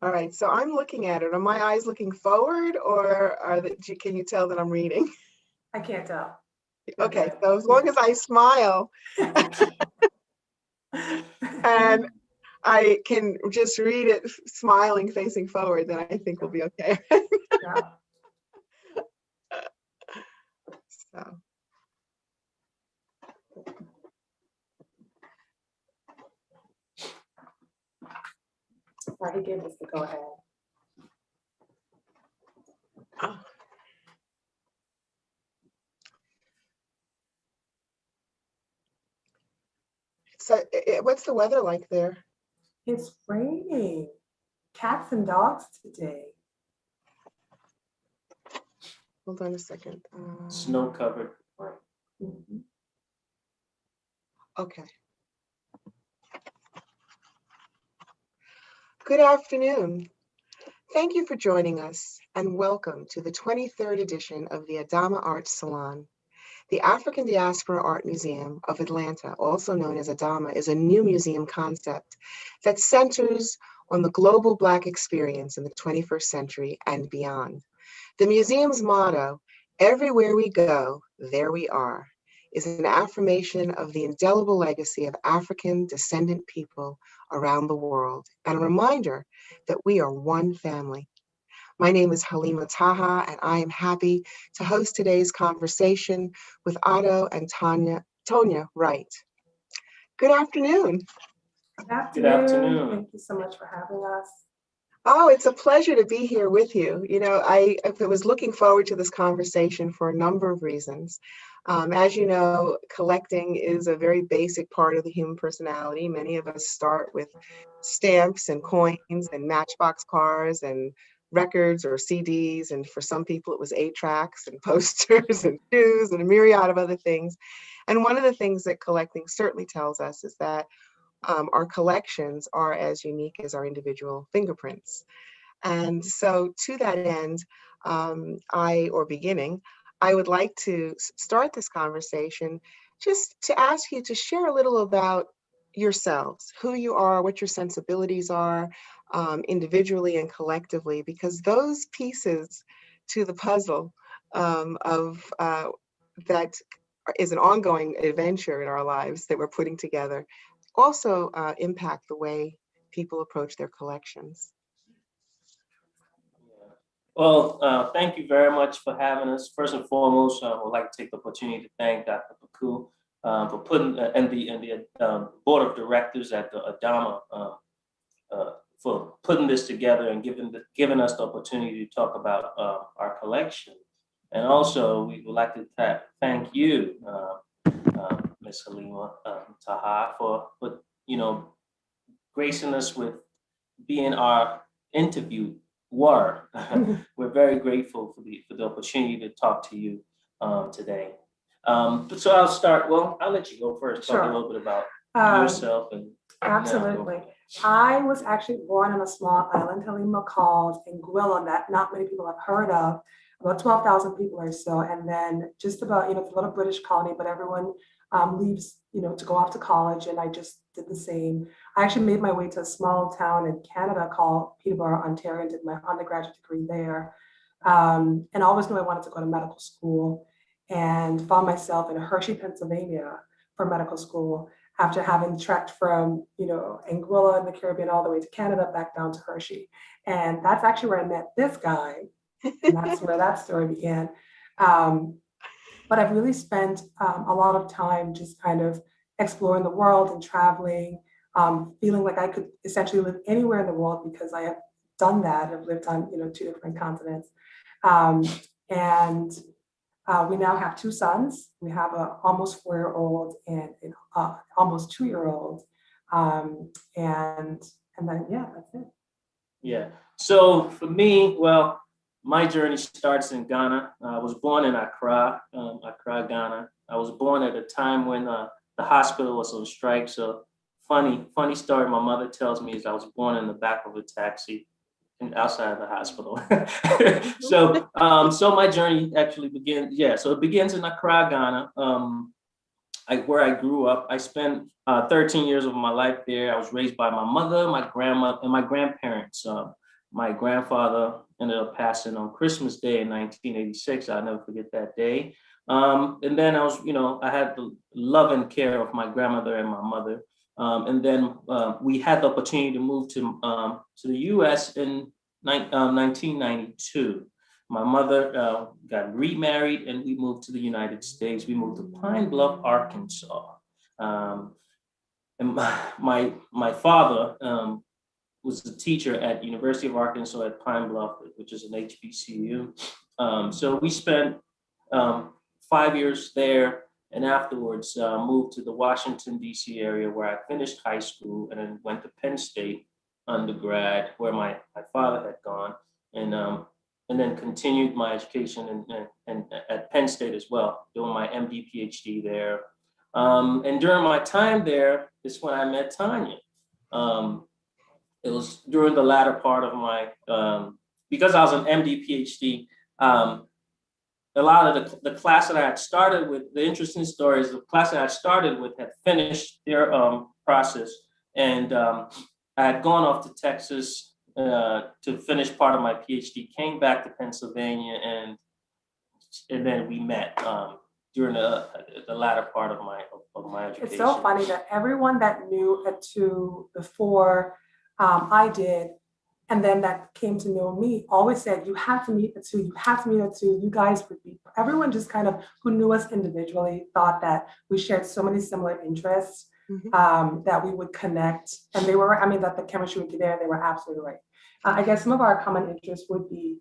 All right, so I'm looking at it. Are my eyes looking forward, or can you tell that I'm reading? I can't tell. Okay, so as long as I smile and I can just read it smiling, facing forward, then I think we'll be okay. Yeah. So. He gave us the go ahead. Oh. So what's the weather like there? It's raining. Cats and dogs today. Hold on a second. Snow covered. Mm-hmm. Okay. Good afternoon. Thank you for joining us and welcome to the 23rd edition of the ADAMA Art Salon. The African Diaspora Art Museum of Atlanta, also known as ADAMA, is a new museum concept that centers on the global Black experience in the 21st century and beyond. The museum's motto, "Everywhere we go, there we are," is an affirmation of the indelible legacy of African descendant people around the world and a reminder that we are one family. My name is Halima Taha, and I am happy to host today's conversation with Otto and Tonya Wright. Good afternoon. Good afternoon. Thank you so much for having us. Oh, it's a pleasure to be here with you. You know, I was looking forward to this conversation for a number of reasons. As you know, collecting is a very basic part of the human personality. Many of us start with stamps and coins and matchbox cars and records or CDs. And for some people, it was 8-tracks and posters and shoes and a myriad of other things. And one of the things that collecting certainly tells us is that our collections are as unique as our individual fingerprints. And so to that end, I would like to start this conversation just to ask you to share a little about yourselves, who you are, what your sensibilities are, individually and collectively, because those pieces to the puzzle that is an ongoing adventure in our lives that we're putting together also impact the way people approach their collections. Well, thank you very much for having us. First and foremost, I would like to take the opportunity to thank Dr. Paku for putting and the board of directors at the ADAMA for putting this together and giving us the opportunity to talk about our collection. And also, we would like to thank you, Ms. Halima Taha, for gracing us with being our interviewer. We're very grateful for the opportunity to talk to you today. So I'll start. Well, I'll let you go first. Sure. Talk a little bit about yourself and. Absolutely. I was actually born on a small island, Halima, called Anguilla, that not many people have heard of. About 12,000 people or so, and then just about, it's a little British colony, but everyone leaves, to go off to college, and I just did the same. I actually made my way to a small town in Canada called Peterborough, Ontario, and did my undergraduate degree there. And I always knew I wanted to go to medical school, and found myself in Hershey, Pennsylvania for medical school after having trekked from, Anguilla in the Caribbean all the way to Canada, back down to Hershey. And that's actually where I met this guy. And that's where that story began. But I've really spent a lot of time just kind of exploring the world and traveling, feeling like I could essentially live anywhere in the world because I have done that. I've lived on 2 different continents. And we now have 2 sons. We have an almost 4-year-old and an almost 2-year-old. And then, yeah, that's it. Yeah. So for me, well, my journey starts in Ghana. I was born in Accra, Ghana. I was born at a time when the hospital was on strike. So funny story my mother tells me is I was born in the back of a taxi outside of the hospital. So my journey actually begins. Yeah, so it begins in Accra, Ghana, where I grew up. I spent 13 years of my life there. I was raised by my mother, my grandma, and my grandparents. my grandfather ended up passing on Christmas Day in 1986. I'll never forget that day. And then I had the love and care of my grandmother and my mother. And then we had the opportunity to move to the U.S. in 1992. My mother got remarried and we moved to the United States. We moved to Pine Bluff, Arkansas. And my father was a teacher at University of Arkansas at Pine Bluff, which is an HBCU. So we spent 5 years there, and afterwards moved to the Washington, D.C. area where I finished high school and then went to Penn State undergrad, where my father had gone, and then continued my education and at Penn State as well, doing my MD, PhD there. And during my time there is when I met Tanya. It was during the latter part of my, because I was an MD, PhD, a lot of the class that I had started with, the interesting story is the class that I started with had finished their process, and I had gone off to Texas to finish part of my PhD, came back to Pennsylvania, and then we met during the latter part of my education. It's so funny that everyone that knew Atu before I did, and then that came to know me, always said, you have to meet Atu, you have to meet Atu, you guys would be, everyone just kind of, who knew us individually, thought that we shared so many similar interests that we would connect. And they were, that the chemistry would be there, they were absolutely right. I guess some of our common interests would be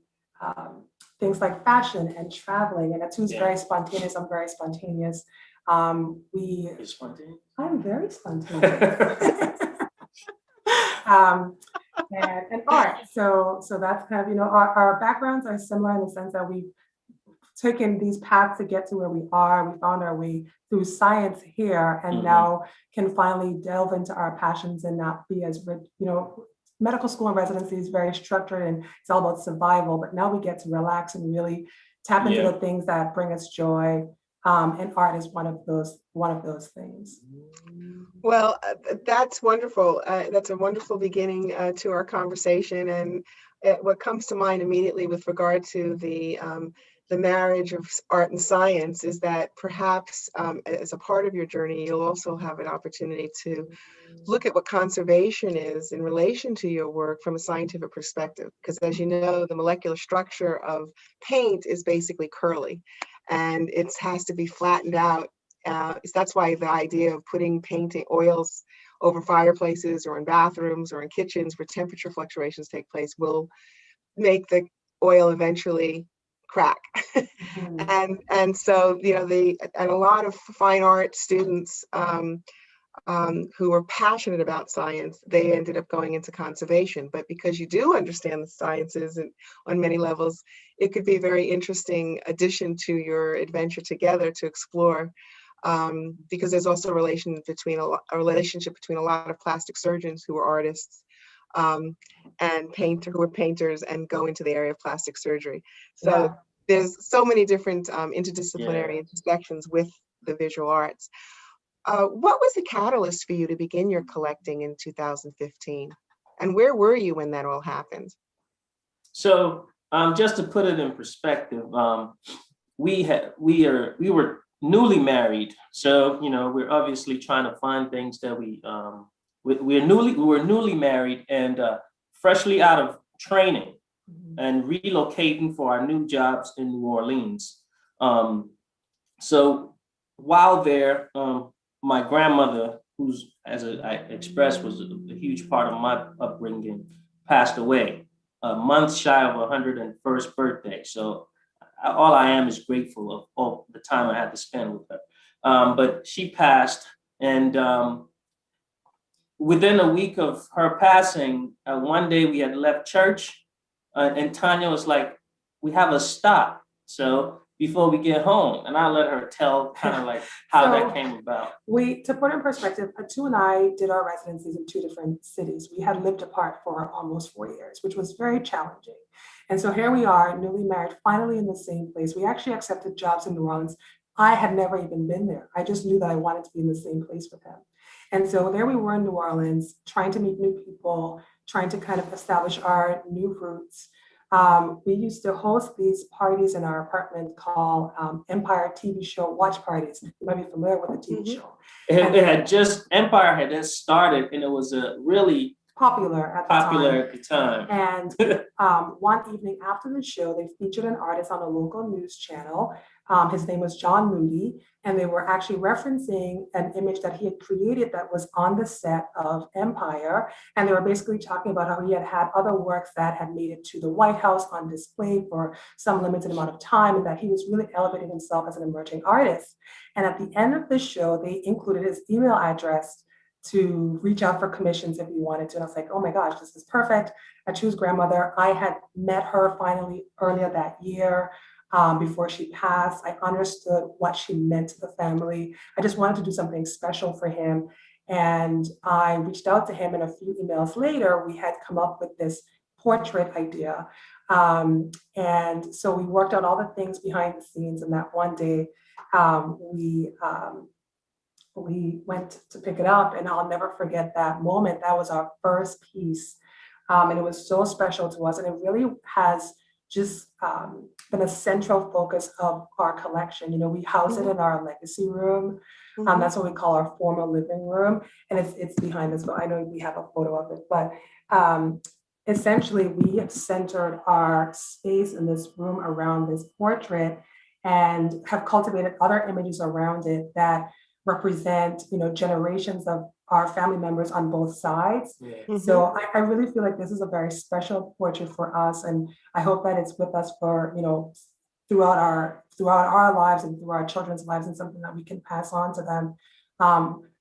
things like fashion and traveling, and Atu's very spontaneous, I'm very spontaneous. You're spontaneous? I'm very spontaneous. And art. So that's kind of, our backgrounds are similar in the sense that we've taken these paths to get to where we are. We found our way through science here, and now can finally delve into our passions and not be as, medical school and residency is very structured and it's all about survival, but now we get to relax and really tap into the things that bring us joy. And art is one of those things. Well, that's wonderful. That's a wonderful beginning to our conversation. And what comes to mind immediately with regard to the marriage of art and science is that perhaps as a part of your journey, you'll also have an opportunity to look at what conservation is in relation to your work from a scientific perspective. Because as you know, the molecular structure of paint is basically curly, and it has to be flattened out. That's why the idea of putting painting oils over fireplaces or in bathrooms or in kitchens where temperature fluctuations take place will make the oil eventually crack. And so, and a lot of fine art students who were passionate about science, they ended up going into conservation. But because you do understand the sciences and on many levels, it could be a very interesting addition to your adventure together to explore. Because there's also a relationship between a lot of plastic surgeons who are artists and who are painters and go into the area of plastic surgery. So there's so many different interdisciplinary intersections with the visual arts. What was the catalyst for you to begin your collecting in 2015? And where were you when that all happened? So just to put it in perspective, we were newly married, so we're obviously trying to find things that we were newly married and freshly out of training and relocating for our new jobs in New Orleans. So while there, my grandmother, who's, as I expressed, was a huge part of my upbringing, passed away a month shy of her 101st birthday. So all I am is grateful of all the time I had to spend with her. But she passed, and within a week of her passing, one day we had left church, and Tanya was like, "We have a stop, so before we get home," and I let her tell kind of like how that came about. To put in perspective, Atu and I did our residencies in 2 different cities. We had lived apart for almost 4 years, which was very challenging. And so here we are, newly married, finally in the same place. We actually accepted jobs in New Orleans. I had never even been there. I just knew that I wanted to be in the same place with him. And so there we were in New Orleans, trying to meet new people, trying to kind of establish our new roots. We used to host these parties in our apartment called Empire TV show watch parties. You might be familiar with the TV show. Empire had just started, and it was a really popular at the time. And one evening after the show, they featured an artist on a local news channel. His name was John Moody, and they were actually referencing an image that he had created that was on the set of Empire. And they were basically talking about how he had had other works that had made it to the White House on display for some limited amount of time, and that he was really elevating himself as an emerging artist. And at the end of the show, they included his email address to reach out for commissions if you wanted to. And I was like, oh my gosh, this is perfect. I choose grandmother. I had met her finally earlier that year before she passed. I understood what she meant to the family. I just wanted to do something special for him. And I reached out to him, and a few emails later, we had come up with this portrait idea. And so we worked out all the things behind the scenes. And that one day, we went to pick it up, and I'll never forget that moment. That was our first piece. And it was so special to us. And it really has just been a central focus of our collection. You know, we house it in our legacy room. That's what we call our formal living room. And it's behind us, but I know we have a photo of it. But essentially, we have centered our space in this room around this portrait and have cultivated other images around it that represent, you know, generations of our family members on both sides. So I really feel like this is a very special portrait for us, and I hope that it's with us for, you know, throughout our lives and through our children's lives, and something that we can pass on to them.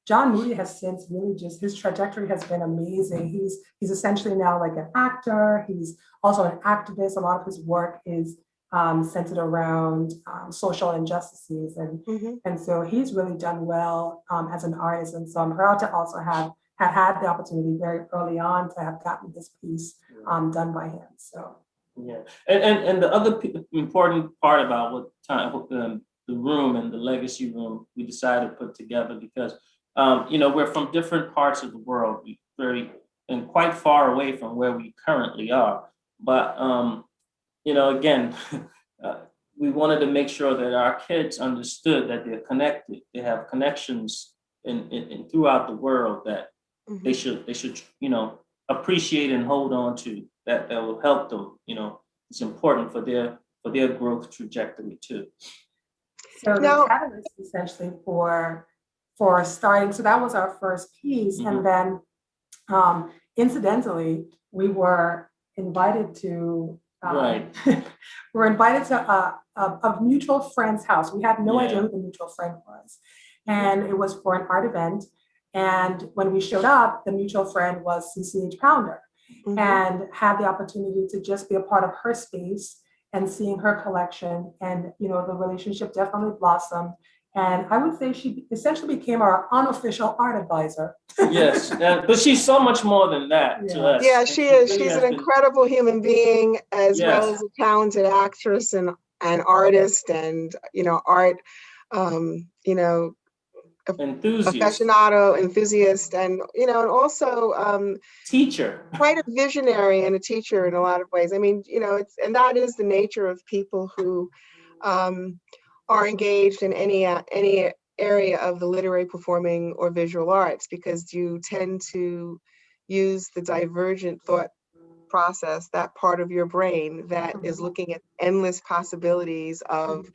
John Moody has since really just, his trajectory has been amazing. He's essentially now like an actor. He's also an activist. A lot of his work is centered around social injustices, and so he's really done well as an artist. And so I'm proud to also have had the opportunity very early on to have gotten this piece done by him. So yeah, and the other important part about what the room and the legacy room we decided to put together, because you know, we're from different parts of the world, and quite far away from where we currently are, but you know, again, we wanted to make sure that our kids understood that they're connected. They have connections in throughout the world that they should, you know, appreciate and hold on to. That will help them. You know, it's important for their growth trajectory too. So the catalyst essentially for starting. So that was our first piece, and then incidentally, we were invited to. We're invited to a mutual friend's house. We had no idea who the mutual friend was. And it was for an art event. And when we showed up, the mutual friend was CCH Pounder, and had the opportunity to just be a part of her space and seeing her collection. And, you know, the relationship definitely blossomed. And I would say she essentially became our unofficial art advisor. Yes, but she's so much more than that to us. Yeah, she is. She's an incredible human being, as well as a talented actress and artist, and, you know, art, you know, aficionado, enthusiast, and, you know, and also teacher. Quite a visionary and a teacher in a lot of ways. I mean, you know, and that is the nature of people who are engaged in any area of the literary, performing, or visual arts, because you tend to use the divergent thought process, that part of your brain that is looking at endless possibilities of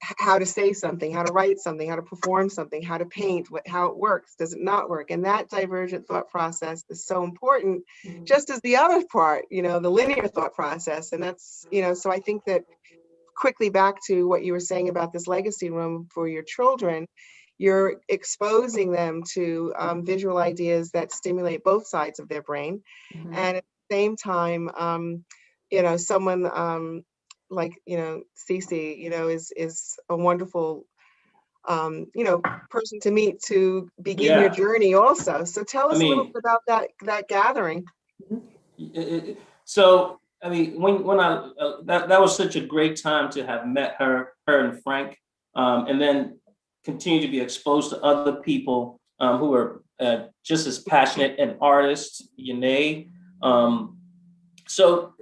how to say something, how to write something, how to perform something, how to paint, how it works, does it not work? And that divergent thought process is so important, just as the other part, you know, the linear thought process. And that's, you know, so I think that quickly back to what you were saying about this legacy room for your children, you're exposing them to visual ideas that stimulate both sides of their brain. And at the same time, you know, someone like, you know, Cece, you know, is a wonderful, you know, person to meet to begin your journey also. So tell us a little bit about that gathering. So, I mean, when I that was such a great time to have met her and Frank, and then continue to be exposed to other people who are just as passionate and artists. Yanae, So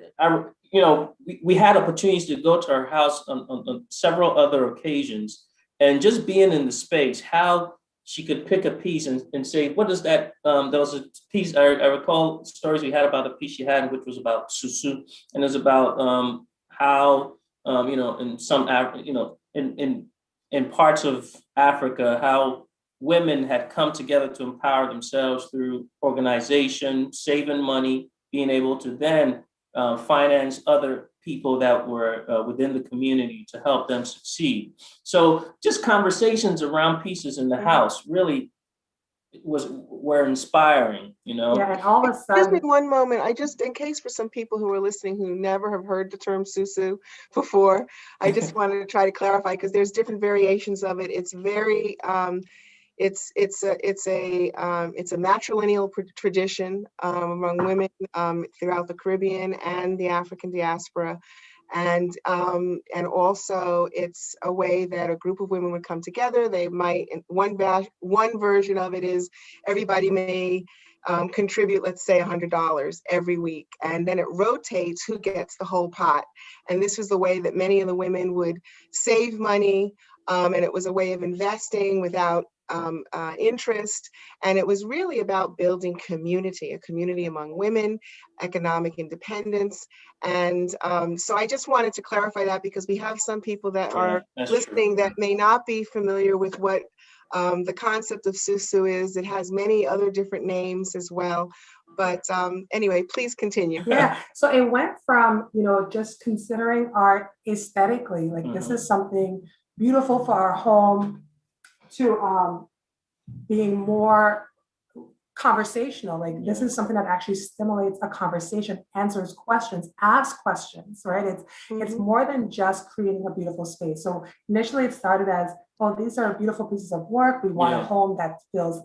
we had opportunities to go to her house on several other occasions, and just being in the space, how she could pick a piece and say, what is that? There was a piece, I recall stories we had about a piece she had, which was about Susu, and it was about how, in some, in parts of Africa, how women had come together to empower themselves through organization, saving money, being able to then finance other people that were within the community to help them succeed. So just conversations around pieces in the house really were inspiring, Yeah, and all of a Just in sudden, one moment, in case for some people who are listening who never have heard the term susu before, I just wanted to try to clarify because there's different variations of it. It's very, it's a matrilineal tradition among women throughout the Caribbean and the African diaspora. And also it's a way that a group of women would come together. They might, one version of it is everybody may contribute, let's say $100 every week. And then it rotates who gets the whole pot. And this was the way that many of the women would save money. And it was a way of investing without interest. And it was really about building a community among women, economic independence. And so I just wanted to clarify that because we have some people that are listening that may not be familiar with what the concept of susu is. It has many other different names as well. But anyway, please continue. Yeah, so it went from, just considering art aesthetically, like this is something beautiful for our home, to being more conversational. Like this is something that actually stimulates a conversation, answers questions, asks questions, right? It's more than just creating a beautiful space. So initially it started as, oh, these are beautiful pieces of work. We want a home that feels,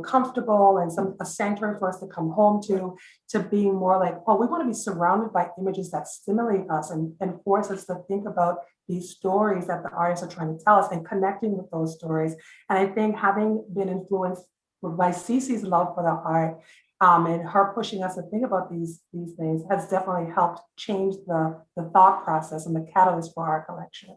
comfortable and a sanctuary for us to come home to being more like, oh, we want to be surrounded by images that stimulate us and force us to think about these stories that the artists are trying to tell us and connecting with those stories. And I think having been influenced by Cece's love for the art and her pushing us to think about these things has definitely helped change the thought process and the catalyst for our collection.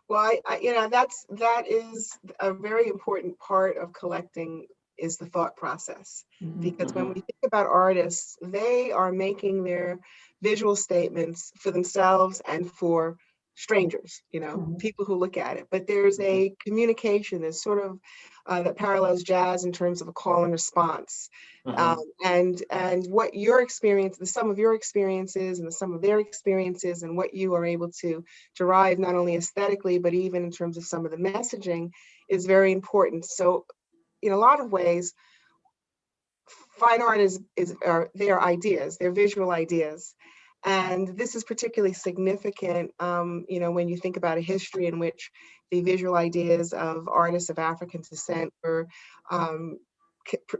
Well, that is a very important part of collecting is the thought process. Because when we think about artists, they are making their visual statements for themselves and for strangers, people who look at it. But there's a communication, there's sort of that parallels jazz in terms of a call and response. And what your experience, the sum of your experiences and the sum of their experiences and what you are able to derive not only aesthetically, but even in terms of some of the messaging is very important. So in a lot of ways, fine art are their ideas, their visual ideas. And this is particularly significant, when you think about a history in which the visual ideas of artists of African descent were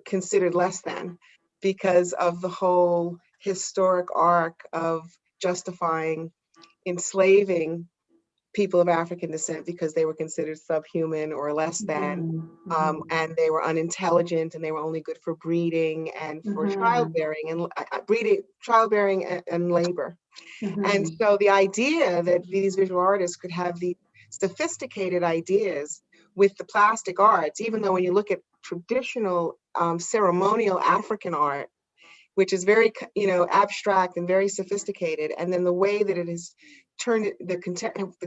considered less than because of the whole historic arc of justifying enslaving people of African descent because they were considered subhuman or less than, and they were unintelligent and they were only good for breeding and for childbearing and labor. And so the idea that these visual artists could have these sophisticated ideas with the plastic arts, even though when you look at traditional ceremonial African art, which is very, abstract and very sophisticated. And then the way that it is turned the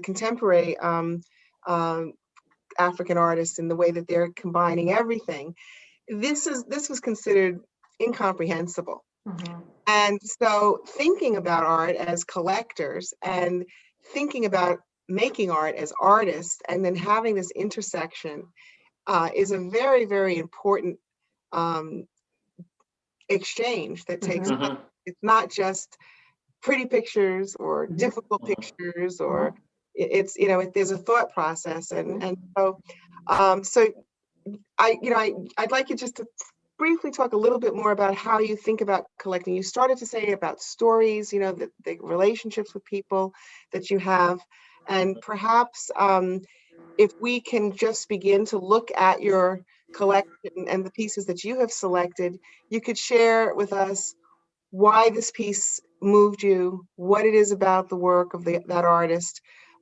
contemporary African artists and the way that they're combining everything, this was considered incomprehensible. And so thinking about art as collectors and thinking about making art as artists and then having this intersection is a very, very important exchange that takes place. It's not just pretty pictures or difficult pictures, or it's there's a thought process, and so I'd like you just to briefly talk a little bit more about how you think about collecting. You started to say about stories, the relationships with people that you have, and perhaps if we can just begin to look at your collection and the pieces that you have selected, you could share with us why this piece moved you, what it is about the work of that artist,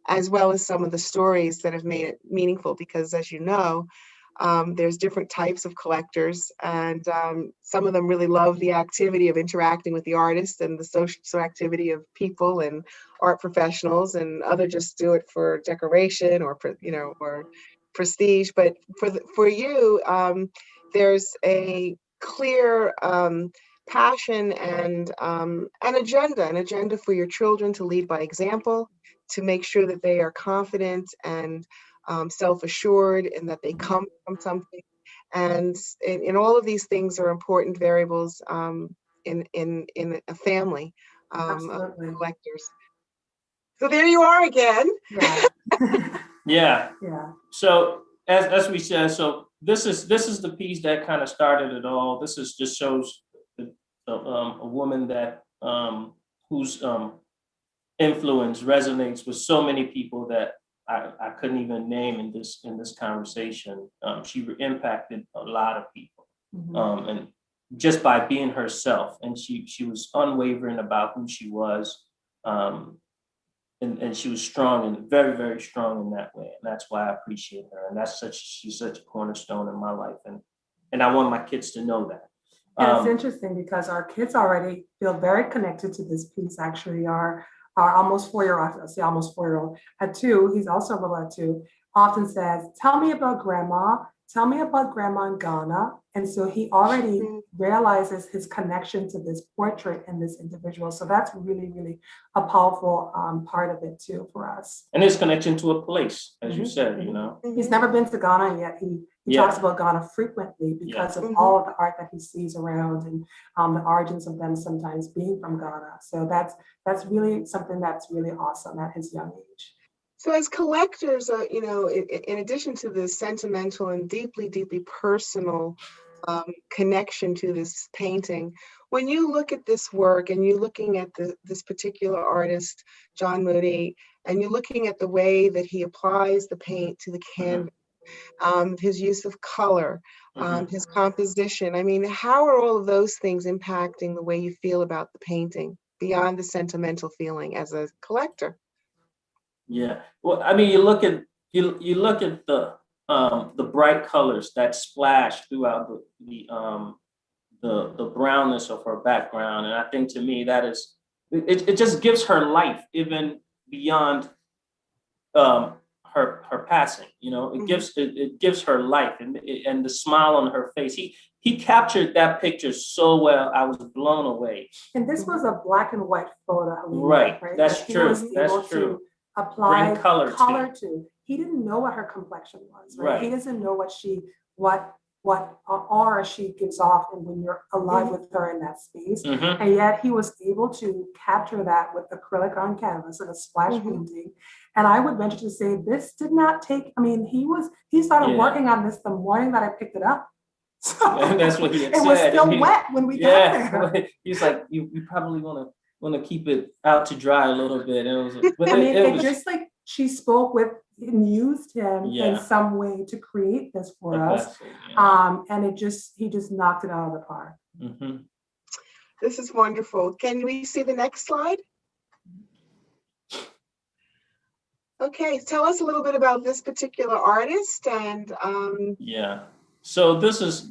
as well as some of the stories that have made it meaningful. Because as you know, there's different types of collectors, and some of them really love the activity of interacting with the artist and the social activity of people and art professionals, and others just do it for decoration or or prestige. But for you, there's a clear passion and an agenda for your children to lead by example, to make sure that they are confident and self-assured and that they come from something. And in all of these things are important variables in a family of Absolutely. collectors. So there you are again. Yeah. Yeah. Yeah. So as we said, so this is the piece that kind of started it all. This is just shows a woman that whose influence resonates with so many people that I couldn't even name in this conversation. She impacted a lot of people, and just by being herself, and she was unwavering about who she was, and she was strong and very, very strong in that way, and that's why I appreciate her, and she's such a cornerstone in my life, and I want my kids to know that. And it's interesting because our kids already feel very connected to this piece. Actually, our almost 4-year-old, I say almost 4-year-old, at 2, he's also a little at 2, often says, "Tell me about grandma. Tell me about grandma in Ghana." And so he already realizes his connection to this portrait and this individual. So that's really, really a powerful part of it too for us. And his connection to a place, as you said, you know. He's never been to Ghana yet. He talks about Ghana frequently because of all of the art that he sees around, and the origins of them sometimes being from Ghana. So that's really something that's really awesome at his young age. So as collectors, in addition to the sentimental and deeply, deeply personal connection to this painting, when you look at this work and you're looking at this particular artist, John Moody, and you're looking at the way that he applies the paint to the canvas, his use of color, his composition, I mean, how are all of those things impacting the way you feel about the painting beyond the sentimental feeling as a collector? Yeah, well, I mean, you look at the bright colors that splash throughout the brownness of her background, and I think to me that is it just gives her life even beyond her passing. You know, it gives her life, and the smile on her face. He captured that picture so well. I was blown away. And this was a black and white photo. Right. That's true. That's true. Apply color to. He didn't know what her complexion was, right? Right. He doesn't know what aura she gives off when you're alive with her in that space. And yet he was able to capture that with acrylic on canvas and a splash painting. And I would venture to say this did not take, I mean, he started working on this the morning that I picked it up. So and that's what he had it said. was still wet when we got there. He's like, you probably want to keep it out to dry a little bit. And it was, but it was just like she spoke with and used him in some way to create this for us. And he just knocked it out of the park. This is wonderful. Can we see the next slide? Okay, tell us a little bit about this particular artist and So this is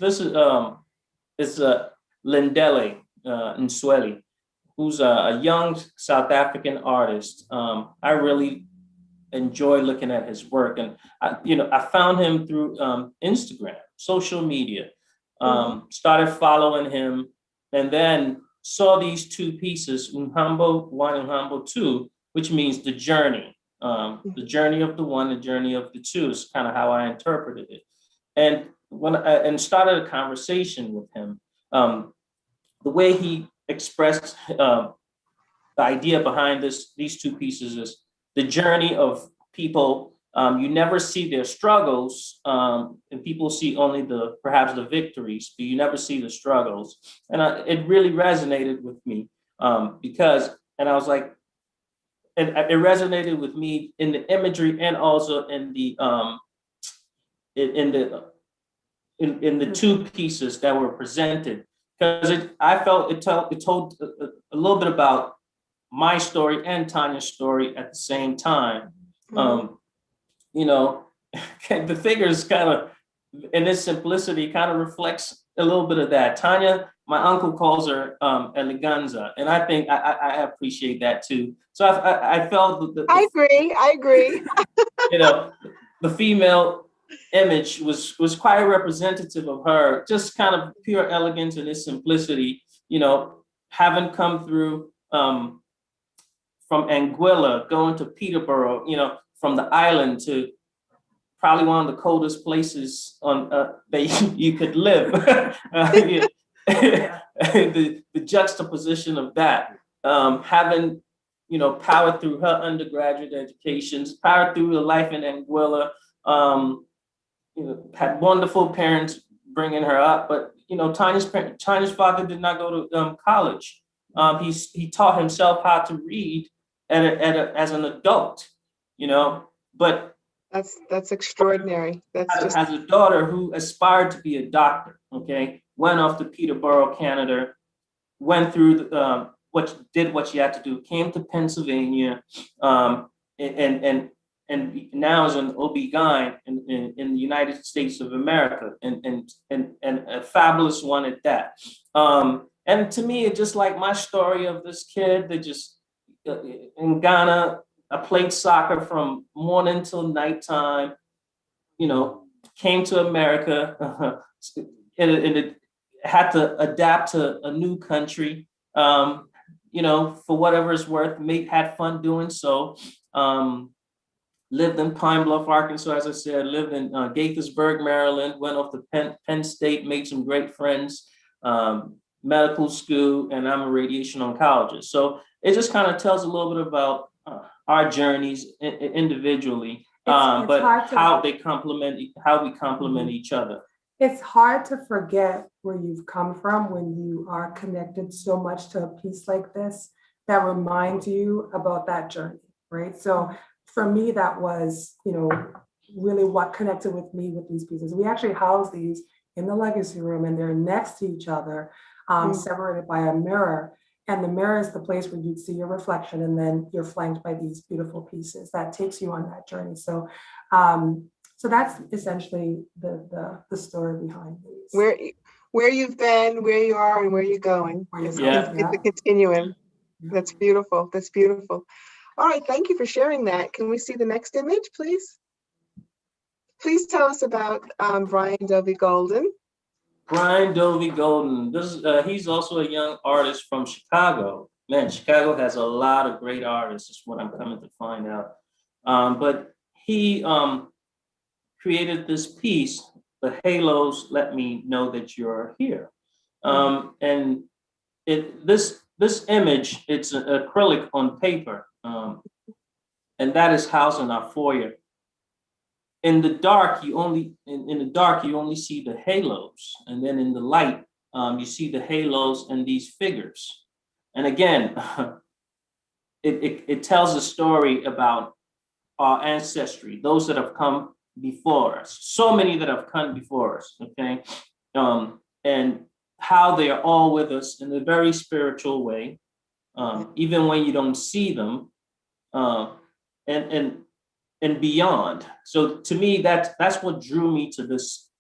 Lindele Nsweli, who's a young South African artist. I really enjoy looking at his work, and I found him through Instagram, social media. Started following him, and then saw these 2 pieces, Unhambo 1 and Unhambo 2, which means the journey. The journey of the 1, the journey of the 2 is kind of how I interpreted it. And and started a conversation with him. The way he expressed the idea behind these 2 pieces is the journey of people. You never see their struggles, and people see only perhaps the victories, but you never see the struggles. And it really resonated with me because I was like, and it resonated with me in the imagery and also in the in the 2 pieces that were presented. because it told a little bit about my story and Tanya's story at the same time. You know, the figures kind of, in its simplicity, kind of reflects a little bit of that. Tanya, my uncle calls her eleganza, and I think I appreciate that too. So I felt I agree. you know, the female image was quite representative of her, just kind of pure elegance and its simplicity, you know, having come through from Anguilla, going to Peterborough, you know, from the island to probably one of the coldest places on that you could live. The juxtaposition of that, having, you know, powered through her undergraduate educations, powered through the life in Anguilla, you know, had wonderful parents bringing her up, but you know, Tanya's father did not go to college. He taught himself how to read as an adult, you know, but That's extraordinary. That's just has a daughter who aspired to be a doctor. Okay, went off to Peterborough, Canada, went through what she had to do, came to Pennsylvania, and now is an OB-GYN in the United States of America, and a fabulous one at that. And to me, it's just like my story of this kid that just in Ghana, I played soccer from morning till nighttime, you know, came to America and it had to adapt to a new country, you know, for whatever it's worth, had fun doing so. Lived in Pine Bluff, Arkansas, as I said, lived in Gaithersburg, Maryland, went off to Penn State, made some great friends, medical school, and I'm a radiation oncologist. So it just kind of tells a little bit about our journeys individually, but how we complement each other. It's hard to forget where you've come from when you are connected so much to a piece like this that reminds you about that journey, right? So for me, that was, you know, really what connected with me with these pieces. We actually house these in the legacy room, and they're next to each other, separated by a mirror. And the mirror is the place where you'd see your reflection, and then you're flanked by these beautiful pieces that takes you on that journey. So, so that's essentially the story behind these. Where you've been, where you are, and where you're going. It's a continuum. That's beautiful. That's beautiful. All right, thank you for sharing that. Can we see the next image, please? Please tell us about Brian Dovey Golden. Brian Dovey Golden. He's also a young artist from Chicago. Man, Chicago has a lot of great artists, is what I'm coming to find out. But he created this piece, "The Halos Let Me Know That You're Here." And this image, it's an acrylic on paper, and that is housed in our foyer. In the dark, you only see the halos, and then in the light, you see the halos and these figures. And again, it tells a story about our ancestry, those that have come before us. So many that have come before us. Okay, and how they are all with us in a very spiritual way, even when you don't see them, and beyond. So to me, that's what drew me to this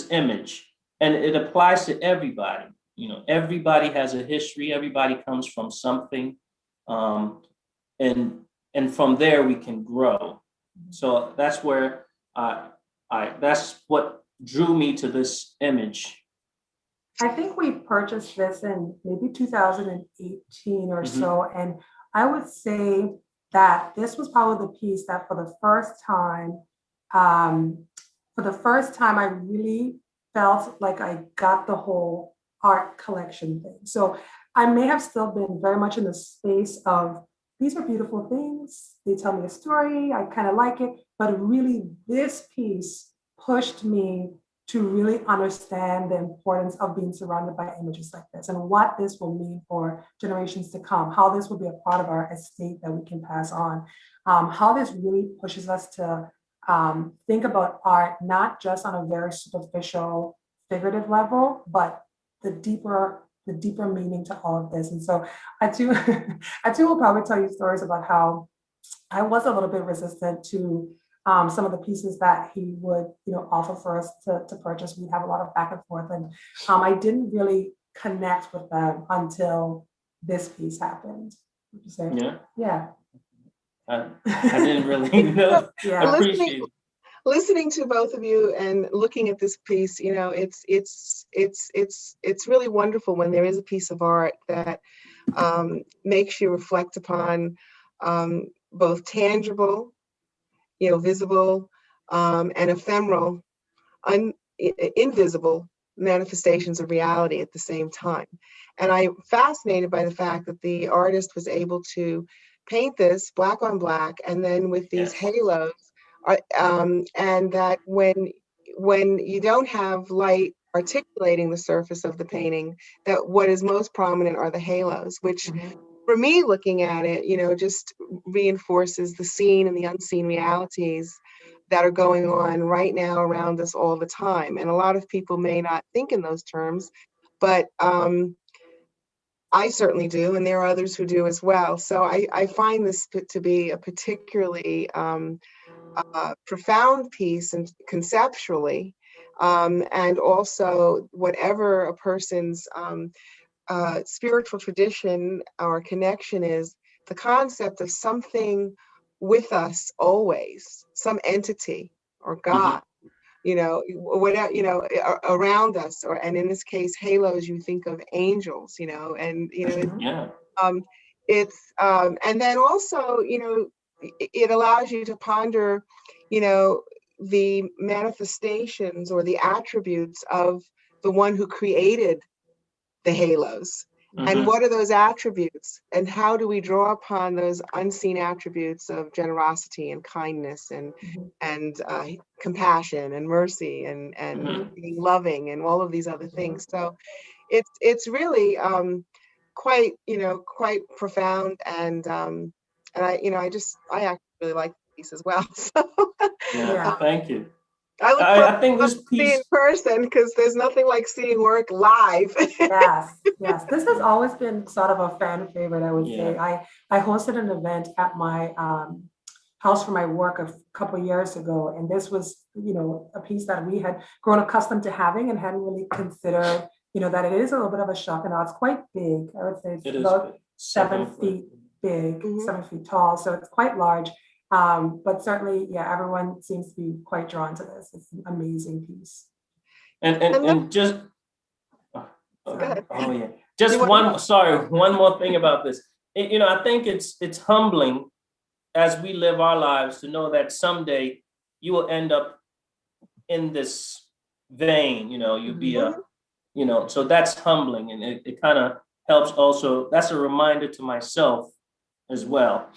image, and it applies to everybody. You know, everybody has a history. Everybody comes from something, and from there we can grow. So that's where that's what drew me to this image. I think we purchased this in maybe 2018 or so, and I would say that this was probably the piece that for the first time I really felt like I got the whole art collection thing. So I may have still been very much in the space of, these are beautiful things, they tell me a story, I kind of like it, but really this piece pushed me to really understand the importance of being surrounded by images like this and what this will mean for generations to come, how this will be a part of our estate that we can pass on, how this really pushes us to think about art, not just on a very superficial, figurative level, but the deeper meaning to all of this. And so I too, I too will probably tell you stories about how I was a little bit resistant to some of the pieces that he would, offer for us to purchase. We'd have a lot of back and forth, and I didn't really connect with them until this piece happened. Would you say? Yeah. Yeah. I didn't really know. Yeah. I appreciate it. Listening to both of you and looking at this piece, it's really wonderful when there is a piece of art that makes you reflect upon both tangible, visible, and ephemeral, invisible manifestations of reality at the same time. And I'm fascinated by the fact that the artist was able to paint this black on black, and then with these Yes. halos, and that when you don't have light articulating the surface of the painting, that what is most prominent are the halos, which for me, looking at it, just reinforces the seen and the unseen realities that are going on right now around us all the time. And a lot of people may not think in those terms, but I certainly do, and there are others who do as well. So I find this to be a particularly profound piece and conceptually, and also whatever a person's spiritual tradition or connection is, the concept of something with us always, some entity or God, whatever, around us, and in this case, halos, you think of angels, and, Yeah. it's, and then also, it allows you to ponder, the manifestations or the attributes of the one who created the halos. And what are those attributes, and how do we draw upon those unseen attributes of generosity and kindness and compassion and mercy and being loving and all of these other things. So it's really quite profound, and I actually really like the piece as well. So Yeah. Thank you. I look forward I think this to seeing in piece. person, because there's nothing like seeing work live. Yes. This has always been sort of a fan favorite, I would say. I hosted an event at my house for my work a couple of years ago, and this was, a piece that we had grown accustomed to having and hadn't really considered, that it is a little bit of a shock. And now it's quite big. I would say it's about 7 feet big, 7 feet tall, so it's quite large. But certainly, everyone seems to be quite drawn to this. It's an amazing piece. And just just one more thing about this. I think it's humbling as we live our lives to know that someday you will end up in this vein. You'll be so that's humbling, and it kind of helps also. That's a reminder to myself as well.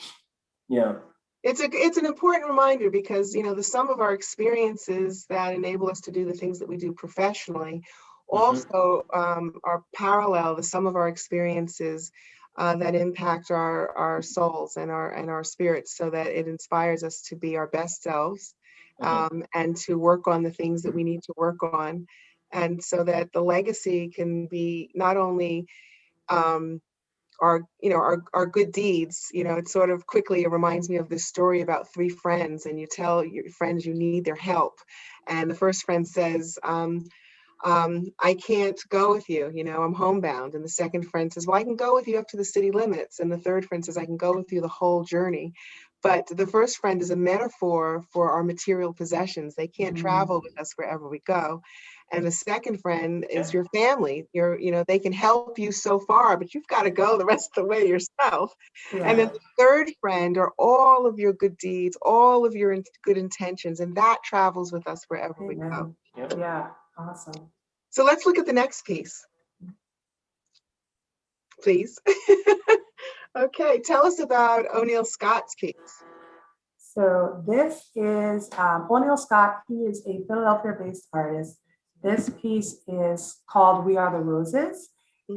Yeah. It's an important reminder, because the sum of our experiences that enable us to do the things that we do professionally also are parallel to some of our experiences that impact our souls and our spirits, so that it inspires us to be our best selves, and to work on the things that we need to work on, and so that the legacy can be not only our good deeds. It sort of quickly reminds me of this story about 3 friends, and you tell your friends you need their help, and the first friend says, I can't go with you, I'm homebound. And the second friend says, well, I can go with you up to the city limits. And the third friend says, I can go with you the whole journey. But the first friend is a metaphor for our material possessions. They can't travel with us wherever we go. And the second friend is your family. They can help you so far, but you've got to go the rest of the way yourself. And then the third friend are all of your good deeds, all of your good intentions, and that travels with us wherever we go. Yeah, awesome. So let's look at the next piece, please. Okay, tell us about O'Neill Scott's piece. So this is O'Neill Scott. He is a Philadelphia-based artist. This piece is called We Are the Roses,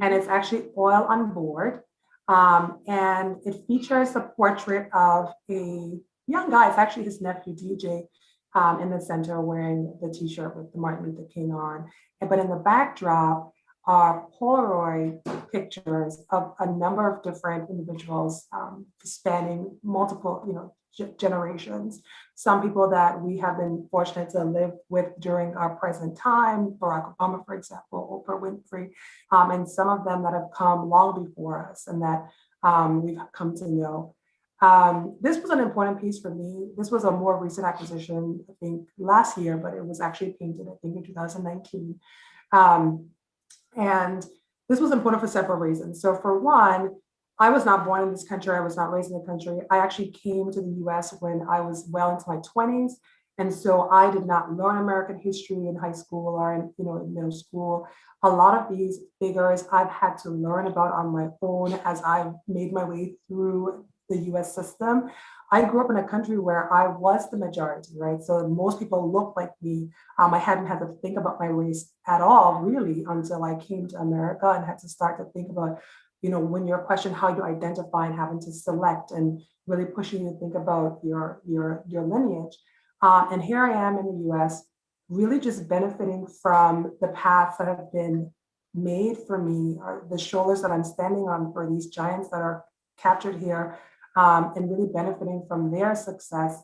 and it's actually oil on board. And it features the portrait of a young guy. It's actually his nephew, DJ, in the center, wearing the t-shirt with the Martin Luther King on. But in the backdrop, are Polaroid pictures of a number of different individuals spanning multiple, generations. Some people that we have been fortunate to live with during our present time, Barack Obama, for example, Oprah Winfrey, and some of them that have come long before us and that we've come to know. This was an important piece for me. This was a more recent acquisition, I think last year, but it was actually painted, I think, in 2019. And this was important for several reasons. So for one, I was not born in this country. I was not raised in the country. I actually came to the US when I was well into my 20s. And so I did not learn American history in high school or in middle school. A lot of these figures I've had to learn about on my own as I've made my way through the US system. I grew up in a country where I was the majority, right? So most people look like me. I hadn't had to think about my race at all, really, until I came to America and had to start to think about, when you're questioned how you identify and having to select and really pushing you to think about your lineage. And here I am in the US, really just benefiting from the paths that have been made for me, or the shoulders that I'm standing on for these giants that are captured here, and really benefiting from their success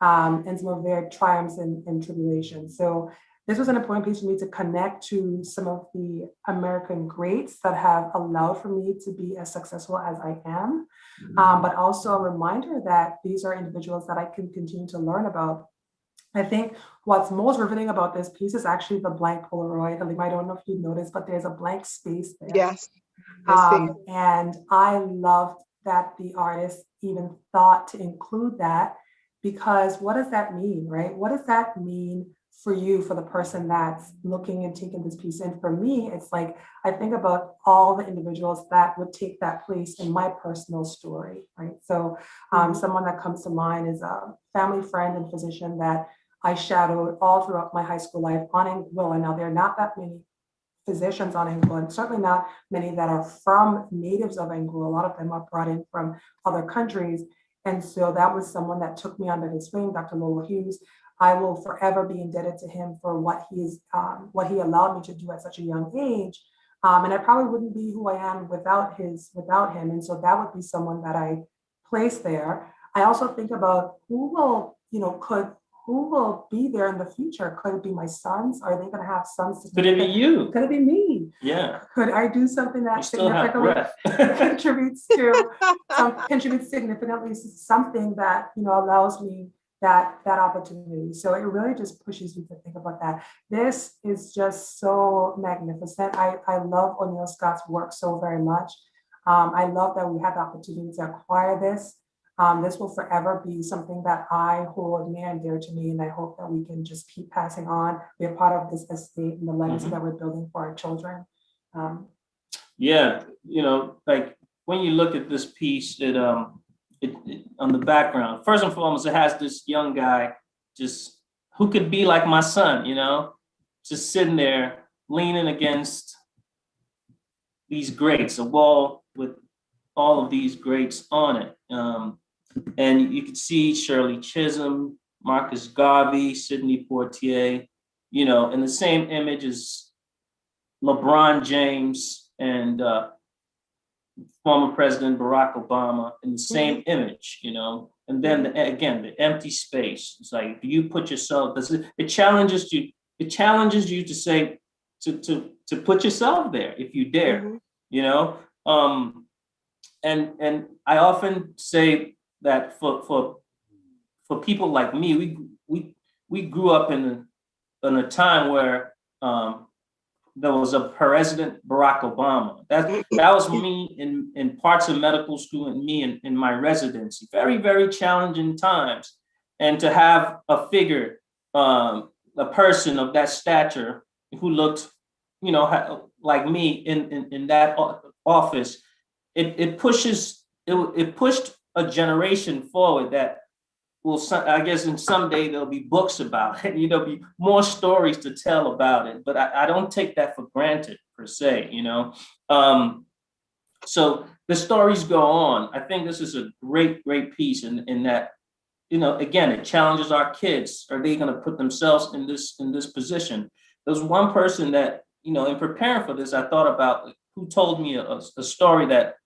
and some of their triumphs and tribulations. So this was an important piece for me to connect to some of the American greats that have allowed for me to be as successful as I am, but also a reminder that these are individuals that I can continue to learn about. I think what's most riveting about this piece is actually the blank Polaroid. I don't know if you noticed, but there's a blank space there. Yes. I see. And I loved that the artist even thought to include that, because what does that mean, right? What does that mean for you, for the person that's looking and taking this piece in? For me, it's like, I think about all the individuals that would take that place in my personal story, right? So someone that comes to mind is a family friend and physician that I shadowed all throughout my high school life on Anguilla. Now, there are not that many physicians on Anguilla, and certainly not many that are from natives of Anguilla. A lot of them are brought in from other countries. And so that was someone that took me under his wing, Dr. Lois. I will forever be indebted to him for what he allowed me to do at such a young age. And I probably wouldn't be who I am without him. And so that would be someone that I place there. I also think about who will be there in the future? Could it be my sons? Are they going to have sons? Could it be you? Could it be me? Yeah. Could I do something that significantly contributes significantly to something that allows me that opportunity? So it really just pushes you to think about that. This is just so magnificent. I love O'Neil Scott's work so very much. I love that we had the opportunity to acquire this. This will forever be something that I hold near and dear to me, and I hope that we can just keep passing on, be a part of this estate and the legacy that we're building for our children. Yeah, like when you look at this piece, it on the background, first and foremost, it has this young guy just who could be like my son, just sitting there leaning against these greats, a wall with all of these greats on it. And you can see Shirley Chisholm, Marcus Garvey, Sidney Poitier, in the same image as LeBron James and former President Barack Obama in the same image, and then again, the empty space. It's like, do you put yourself, it challenges you to say, to put yourself there if you dare, and I often say that for people like me, we grew up in a time where there was a President Barack Obama. That was me in parts of medical school and me in my residency. Very, very challenging times. And to have a figure, a person of that stature who looked, like me in that office, it pushed a generation forward that will, I guess, in someday there'll be books about it. There'll be more stories to tell about it. But I don't take that for granted per se. So the stories go on. I think this is a great piece in that. Again, it challenges our kids. Are they going to put themselves in this position? There's one person that in preparing for this, I thought about who told me a story that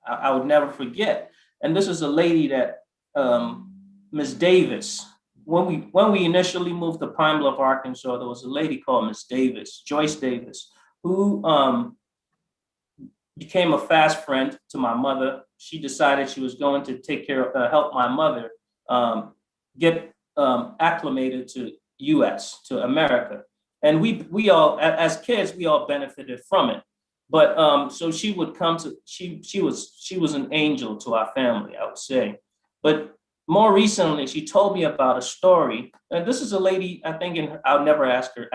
I would never forget. And this is a lady that, Miss Davis. When we initially moved to Pine Bluff, Arkansas, there was a lady called Miss Davis, Joyce Davis, who became a fast friend to my mother. She decided she was going to help my mother get acclimated to U.S. to America, and we all, as kids, we all benefited from it. But so she would come to she was an angel to our family, I would say. But more recently, she told me about a story, and this is a lady, I think, I've never asked her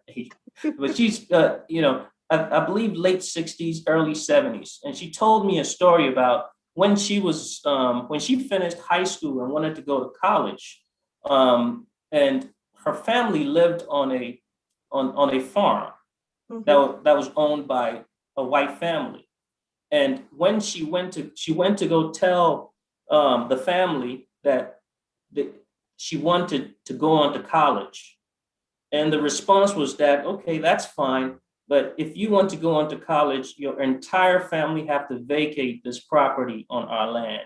age, but she's I believe late 60s, early 70s, and she told me a story about when she finished high school and wanted to go to college, and her family lived on a farm that was owned by a white family. And when she went to go tell the family that she wanted to go on to college, and the response was that, okay, that's fine, but if you want to go on to college, your entire family have to vacate this property on our land.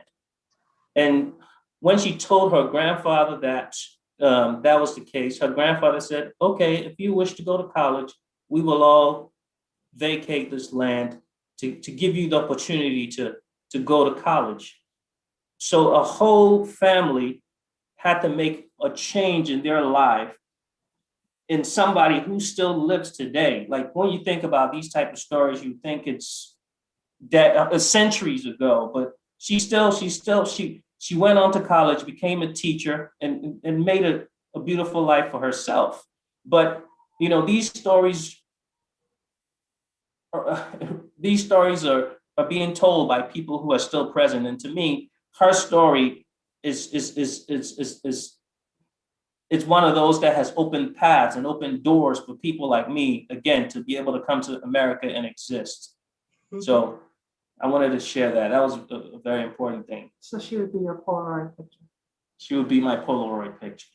And when she told her grandfather that that was the case, her grandfather said, okay, if you wish to go to college, we will all vacate this land to give you the opportunity to go to college. So a whole family had to make a change in their life in somebody who still lives today. Like when you think about these type of stories, you think it's that centuries ago, but she went on to college, became a teacher, and made a beautiful life for herself. But these stories are are being told by people who are still present. And to me, her story is it's one of those that has opened paths and opened doors for people like me, again, to be able to come to America and exist. Mm-hmm. So I wanted to share that. That was a very important thing. So she would be your Polaroid picture. She would be my Polaroid picture.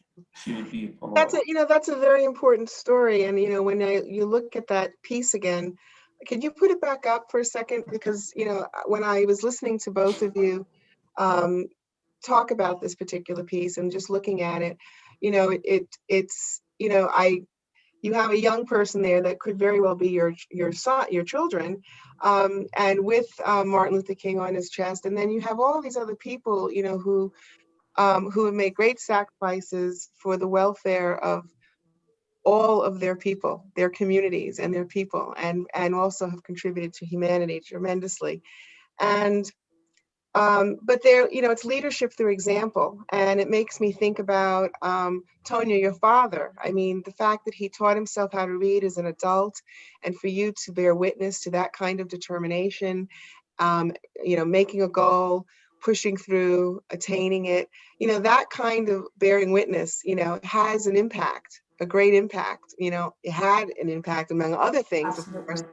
She would be a Polaroid. That's a very important story. And when you look at that piece again, can you put it back up for a second? Because when I was listening to both of you talk about this particular piece and just looking at it, it's you have a young person there that could very well be your son, your children, and with Martin Luther King on his chest, and then you have all these other people, who have made great sacrifices for the welfare of all of their people, their communities, and their people, and also have contributed to humanity tremendously. And but there, it's leadership through example. And it makes me think about Tonya, your father. I mean, the fact that he taught himself how to read as an adult, and for you to bear witness to that kind of determination, making a goal, pushing through, attaining it, that kind of bearing witness, has an impact, a great impact. It had an impact among other things, of course.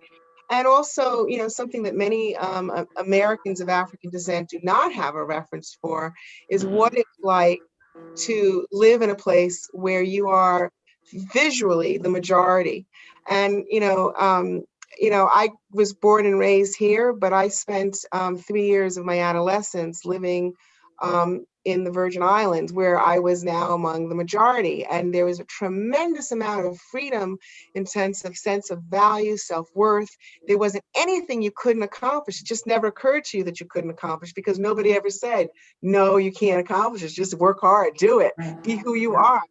And also, something that many Americans of African descent do not have a reference for is what it's like to live in a place where you are visually the majority. And, I was born and raised here, but I spent 3 years of my adolescence living in the Virgin Islands, where I was now among the majority. And there was a tremendous amount of freedom in sense of value, self-worth. There wasn't anything you couldn't accomplish. It just never occurred to you that you couldn't accomplish, because nobody ever said, no, you can't accomplish it. Just work hard, do it, be who you are.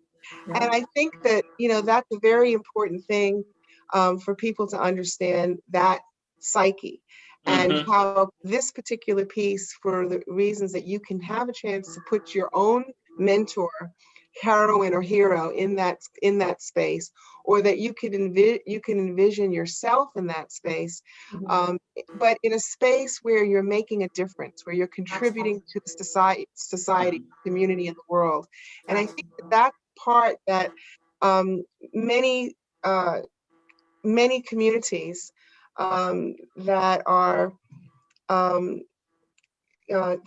And I think that, that's a very important thing for people to understand, that psyche. And how this particular piece, for the reasons that you can have a chance to put your own mentor, heroine, or hero in that space, or that you can envision yourself in that space, but in a space where you're making a difference, where you're contributing to the society, community, and the world. And I think that part that many communities that are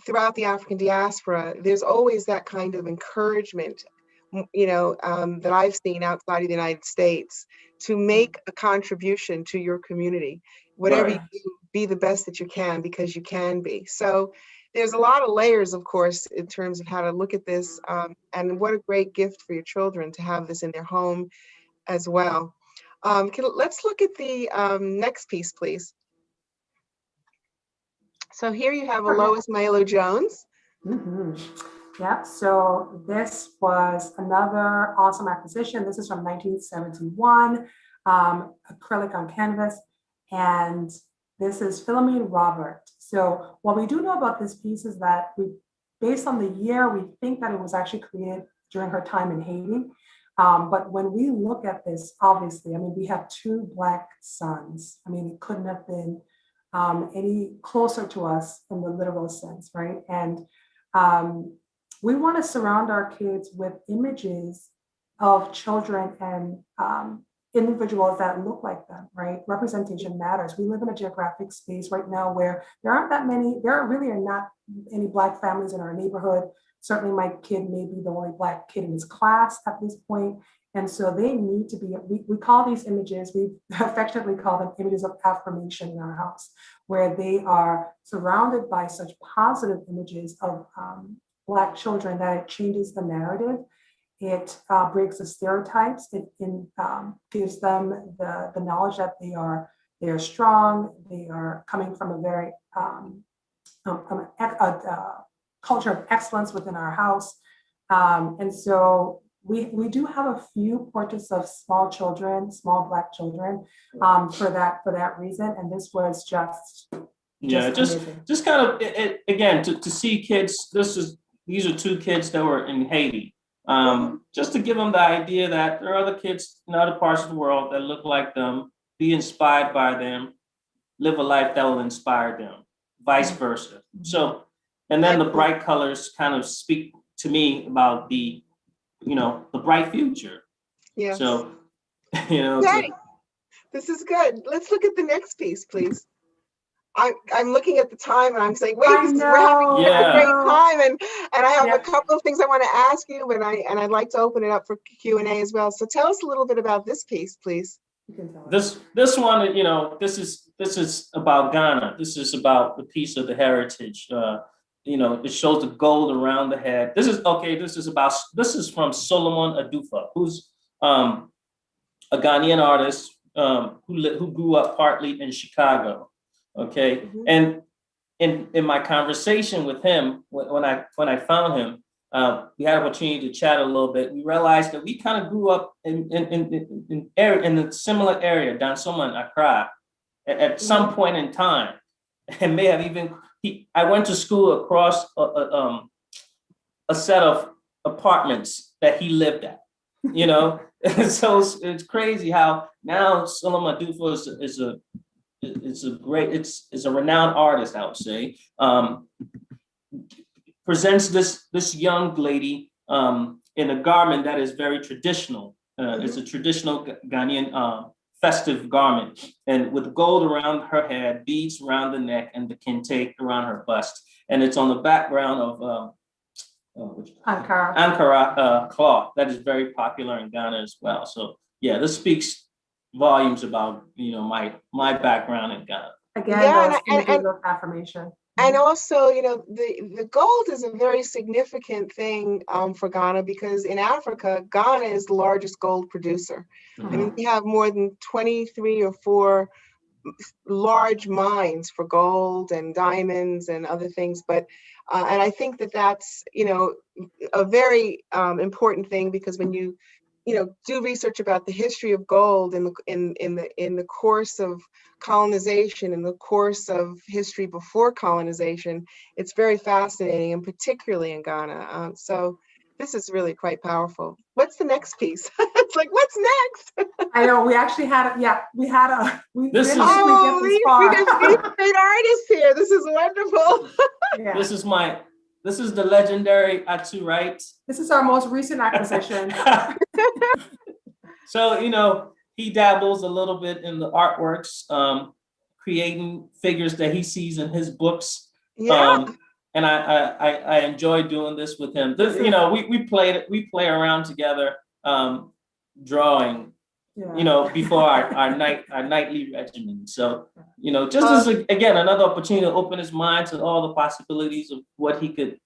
throughout the African diaspora, there's always that kind of encouragement, that I've seen outside of the United States, to make a contribution to your community. Whatever you Right. do, be the best that you can, because you can be. So there's a lot of layers, of course, in terms of how to look at this. And what a great gift for your children to have this in their home as well. Let's look at the next piece, please. So here you have a Sure. Lois Milo Jones. Yeah, so this was another awesome acquisition. This is from 1971, acrylic on canvas, and this is Philomene Robert. So what we do know about this piece is that based on the year, we think that it was actually created during her time in Haiti. But when we look at this, obviously, I mean, we have two Black sons. I mean, it couldn't have been any closer to us in the literal sense, right? And we want to surround our kids with images of children and individuals that look like them, right? Representation matters. We live in a geographic space right now where there really are not any Black families in our neighborhood. Certainly my kid may be the only Black kid in his class at this point. And so they need to be, we call these images, we affectionately call them images of affirmation in our house, where they are surrounded by such positive images of Black children that it changes the narrative. It breaks the stereotypes. It gives them the knowledge that they are strong. They are coming from a very culture of excellence within our house. And so we do have a few portraits of small children, small Black children, for that reason. And this was just kind of again to see kids. These are two kids that were in Haiti. Just to give them the idea that there are other kids in other parts of the world that look like them, be inspired by them, live a life that will inspire them, vice versa. So, and then the bright colors kind of speak to me about the bright future. Yeah. So, Okay. This is good. Let's look at the next piece, please. I'm looking at the time and I'm saying, wait, we're having a great time, and I have a couple of things I want to ask you, but I'd like to open it up for Q&A as well. So tell us a little bit about this piece, please. This one, this is about Ghana. This is about the piece of the heritage. It shows the gold around the head. This is from Solomon Adufa, who's a Ghanaian artist who grew up partly in Chicago. Okay. Mm-hmm. And in my conversation with him, when I found him, we had an opportunity to chat a little bit. We realized that we kind of grew up in a similar area, Dansoma and Accra, at some point in time, and may have even. I went to school across a set of apartments that he lived at. So it's crazy how now Solomon Adufa is a renowned artist, I would say. Presents this young lady in a garment that is very traditional. It's a traditional Ghanaian festive garment, and with gold around her head, beads around the neck, and the kente around her bust. And it's on the background of Ankara cloth that is very popular in Ghana as well. So yeah, this speaks volumes about my background in Ghana. Again, and affirmation. And also, the gold is a very significant thing for Ghana, because in Africa, Ghana is the largest gold producer. Mm-hmm. I mean, we have more than 23 or 4 large mines for gold and diamonds and other things. But and I think that's a very important thing, because when you do research about the history of gold in the course of colonization, in the course of history before colonization, it's very fascinating, and particularly in Ghana. So this is really quite powerful. What's the next piece? It's like, what's next? I know, we actually had these great artists here. This is wonderful. Yeah. This is the legendary Atu, right? This is our most recent acquisition. So, he dabbles a little bit in the artworks, creating figures that he sees in his books. Yeah. And I enjoy doing this with him. We play around together, drawing you know, before our nightly regimen. So, you know, just as again another opportunity to open his mind to all the possibilities of what he could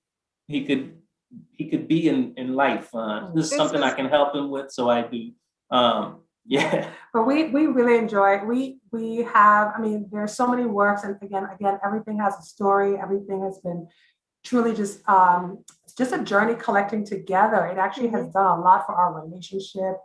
be in life. This is something I can help him with, so I do. Yeah. But we really enjoy it. We have, I mean, there's so many works, and again, everything has a story. Everything has been truly just a journey collecting together. It actually has done a lot for our relationship.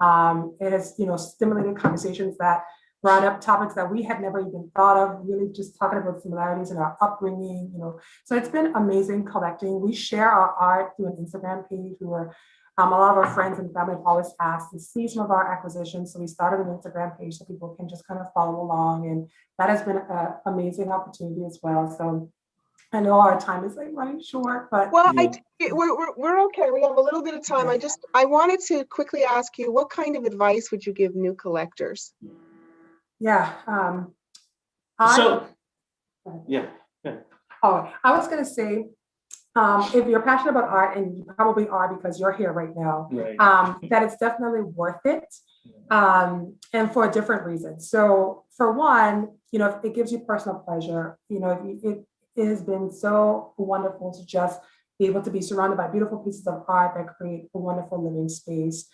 It has, you know, stimulated conversations that brought up topics that we had never even thought of, really just talking about similarities in our upbringing, you know. So it's been amazing collecting. We share our art through an Instagram page. We were, a lot of our friends and family have always asked to see some of our acquisitions. So we started an Instagram page so people can just kind of follow along. And that has been an amazing opportunity as well. So I know our time is like running short, but well, we're okay. We have a little bit of time. I wanted to quickly ask you, what kind of advice would you give new collectors? Yeah. Yeah. Oh, I was going to say, if you're passionate about art, and you probably are because you're here right now, that it's definitely worth it, and for different reasons. So for one, you know, it gives you personal pleasure. You know, it has been so wonderful to just be able to be surrounded by beautiful pieces of art that create a wonderful living space.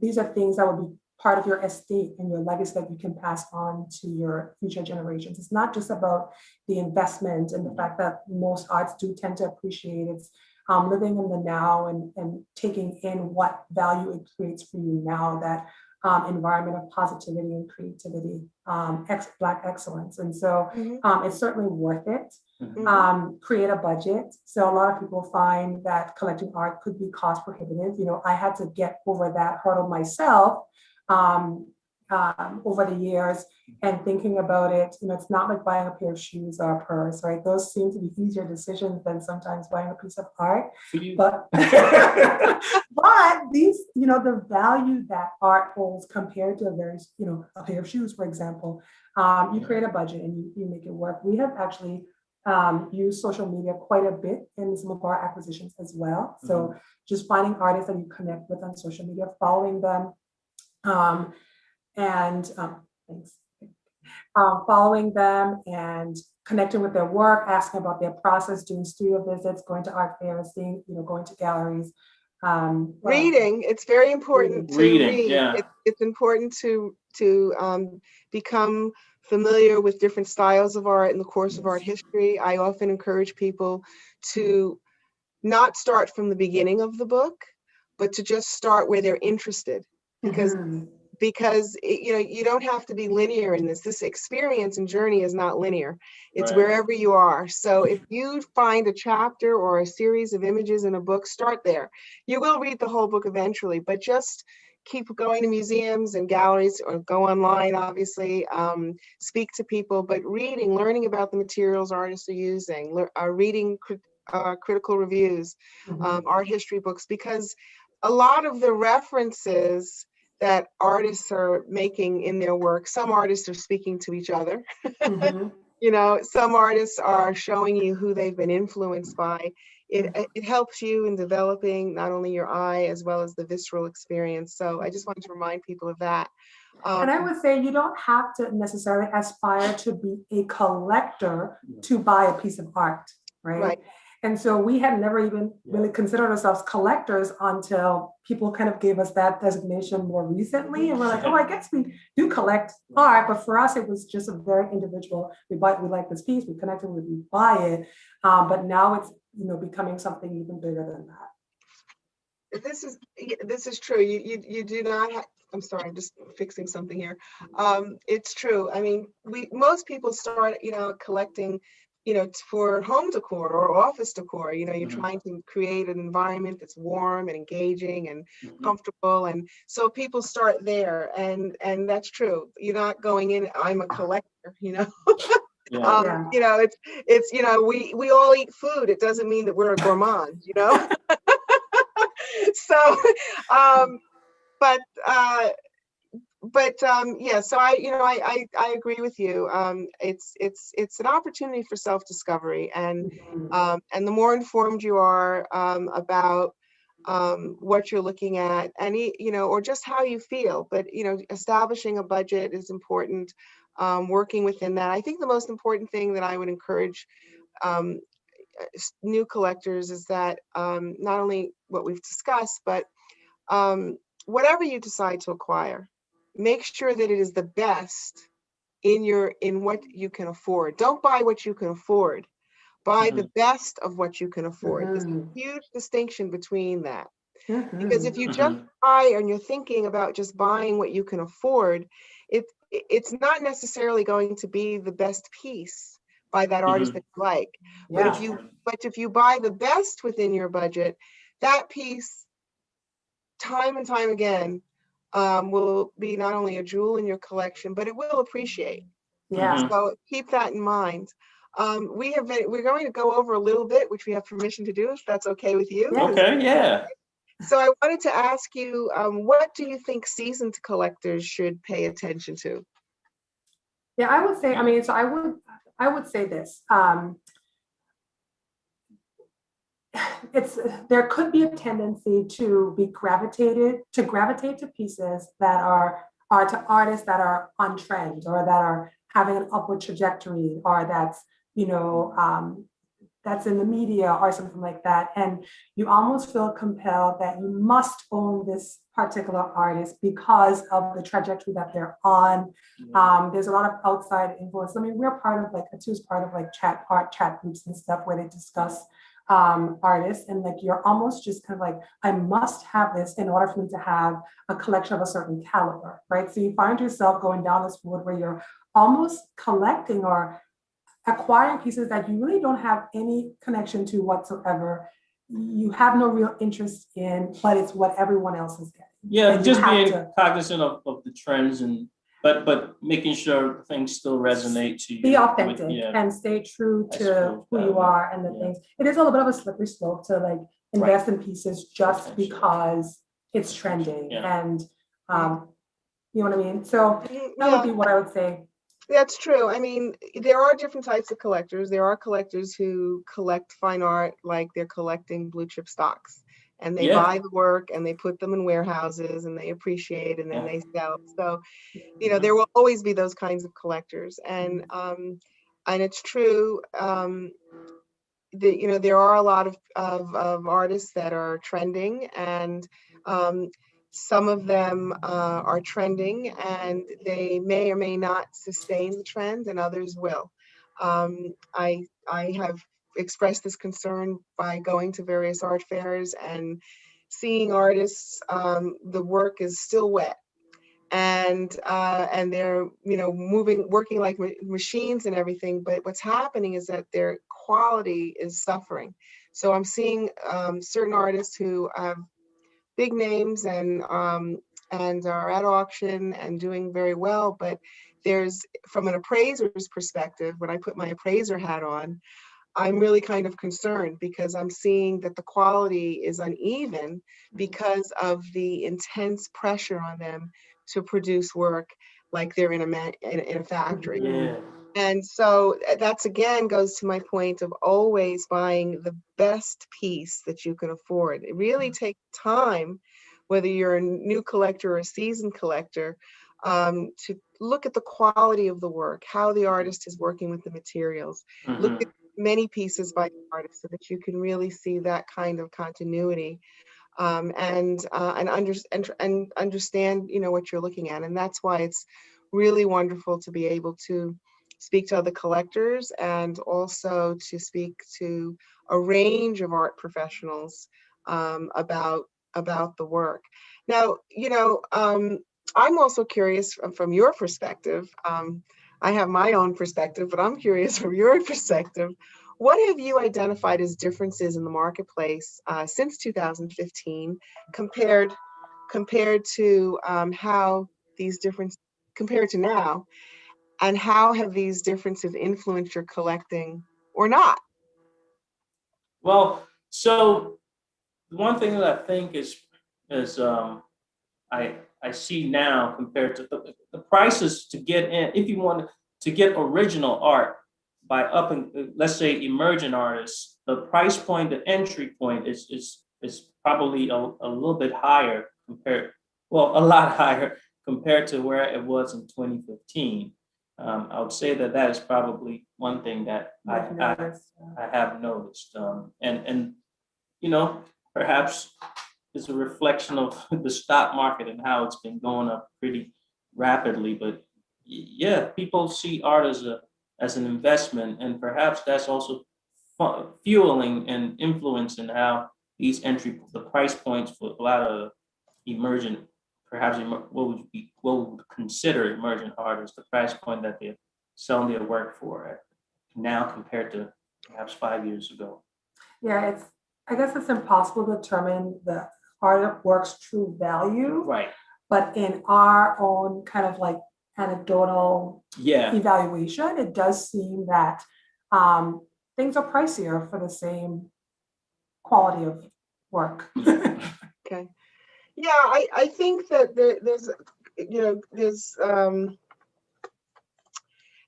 These are things that will be part of your estate and your legacy that you can pass on to your future generations. It's not just about the investment and the fact that most arts do tend to appreciate. It's living in the now and taking in what value it creates for you now, that environment of positivity and creativity, Black excellence. And so it's certainly worth it. Create a budget. So a lot of people find that collecting art could be cost prohibitive. You know, I had to get over that hurdle myself over the years, and thinking about it, you know, it's not like buying a pair of shoes or a purse, right? Those seem to be easier decisions than sometimes buying a piece of art. But but these, you know, the value that art holds compared to a pair of shoes, for example, you create a budget and you make it work. We have actually used social media quite a bit in some of our acquisitions as well. So just finding artists that you connect with on social media, following them, following them and connecting with their work, asking about their process, doing studio visits, going to art fairs, going to galleries. Reading, it's very important to read. Yeah. It's important to become familiar with different styles of art in the course of art history. I often encourage people to not start from the beginning of the book, but to just start where they're interested, because you don't have to be linear in this experience and journey is not linear. It's wherever you are. So if you find a chapter or a series of images in a book, start there. You will read the whole book eventually, but just keep going to museums and galleries, or go online, obviously, speak to people, but learning about the materials artists are using, reading critical reviews, art history books, because a lot of the references that artists are making in their work, some artists are speaking to each other. You know, some artists are showing you who they've been influenced by. It helps you in developing not only your eye as well as the visceral experience. So I just wanted to remind people of that. And I would say you don't have to necessarily aspire to be a collector to buy a piece of art, right? And so we had never even really considered ourselves collectors until people kind of gave us that designation more recently. And we're like, oh, I guess we do collect art. But for us, it was just a very individual. We like this piece, we connected with it, we buy it. But now it's, becoming something even bigger than that. This is true. You do not have, I'm sorry, I'm just fixing something here. It's true. I mean, most people start, collecting, for home decor or office decor. You're trying to create an environment that's warm and engaging and comfortable, and so people start there, and that's true. You're not going in, I'm a collector, it's we all eat food. It doesn't mean that we're a gourmand, so so I agree with you. It's an opportunity for self-discovery, and the more informed you are about what you're looking at, or just how you feel. But, establishing a budget is important, working within that. I think the most important thing that I would encourage um, new collectors is that not only what we've discussed, but whatever you decide to acquire, make sure that it is the best in what you can afford. Don't buy what you can afford. Buy the best of what you can afford. There's a huge distinction between that. Because if you just buy and you're thinking about just buying what you can afford, it's not necessarily going to be the best piece by that artist that you like. But if you buy the best within your budget, that piece, time and time again, will be not only a jewel in your collection, but it will appreciate. Yeah. So keep that in mind. We're going to go over a little bit, which we have permission to do, if that's okay with you. Yes. Okay, yeah. So I wanted to ask you, what do you think seasoned collectors should pay attention to? Yeah, I would say, so I would say this. There could be a tendency to gravitate to pieces that are to artists that are on trend, or that are having an upward trajectory, or that's that's in the media or something like that. And you almost feel compelled that you must own this particular artist because of the trajectory that they're on. There's a lot of outside influence. We're part of ATU's part of chat groups and stuff where they discuss artists, and you're almost just kind of like, I must have this in order for me to have a collection of a certain caliber, right? So you find yourself going down this road where you're almost collecting or acquiring pieces that you really don't have any connection to whatsoever. You have no real interest in, but it's what everyone else is getting. Yeah, just being cognizant of the trends, but making sure things still resonate to you. Be authentic and stay true to who you are and the things. It is a little bit of a slippery slope to invest in pieces just because it's trending. And you know what I mean? So that would be what I would say. That's true. There are different types of collectors. There are collectors who collect fine art like they're collecting blue chip stocks, and they buy the work and they put them in warehouses and they appreciate and then they sell. So, there will always be those kinds of collectors, and it's true. There are a lot of artists that are trending, and some of them are trending and they may or may not sustain the trend, and others will. I have expressed this concern by going to various art fairs and seeing artists, the work is still wet, and they're working like machines and everything, but what's happening is that their quality is suffering. So I'm seeing certain artists who have big names and are at auction and doing very well, but there's, from an appraiser's perspective, when I put my appraiser hat on, I'm really kind of concerned because I'm seeing that the quality is uneven because of the intense pressure on them to produce work like they're in a factory. Yeah. And so that's, again, goes to my point of always buying the best piece that you can afford. It really takes time, whether you're a new collector or a seasoned collector, to look at the quality of the work, how the artist is working with the materials. Look at many pieces by the artist so that you can really see that kind of continuity, and understand what you're looking at. And that's why it's really wonderful to be able to speak to other collectors and also to speak to a range of art professionals about the work. Now, I'm also curious from your perspective. I have my own perspective, but I'm curious from your perspective. What have you identified as differences in the marketplace since 2015 compared to how these differences compared to now, and how have these differences influenced your collecting or not? Well, so one thing that I think is I see now compared to the prices to get in, if you want to get original art by let's say emerging artists, the price point, the entry point is probably a little bit higher a lot higher compared to where it was in 2015. I would say that is probably one thing that I have noticed. And perhaps it's a reflection of the stock market and how it's been going up pretty rapidly. But yeah, people see art as an investment, and perhaps that's also fueling and influencing how the price points for a lot of emergent, perhaps what we would consider emergent artists, the price point that they're selling their work for now compared to perhaps 5 years ago. Yeah, I guess it's impossible to determine the artwork's true value. Right. But in our own kind of like anecdotal evaluation, it does seem that things are pricier for the same quality of work. Okay. Yeah, I think that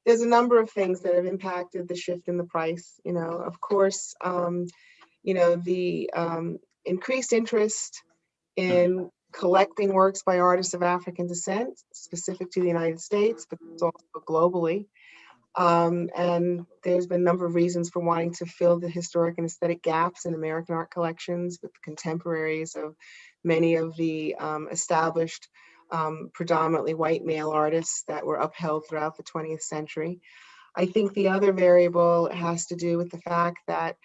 there's a number of things that have impacted the shift in the price. Of course, the increased interest in collecting works by artists of African descent, specific to the United States, but also globally. And there's been a number of reasons for wanting to fill the historic and aesthetic gaps in American art collections with contemporaries of many of the established, predominantly white male artists that were upheld throughout the 20th century. I think the other variable has to do with the fact that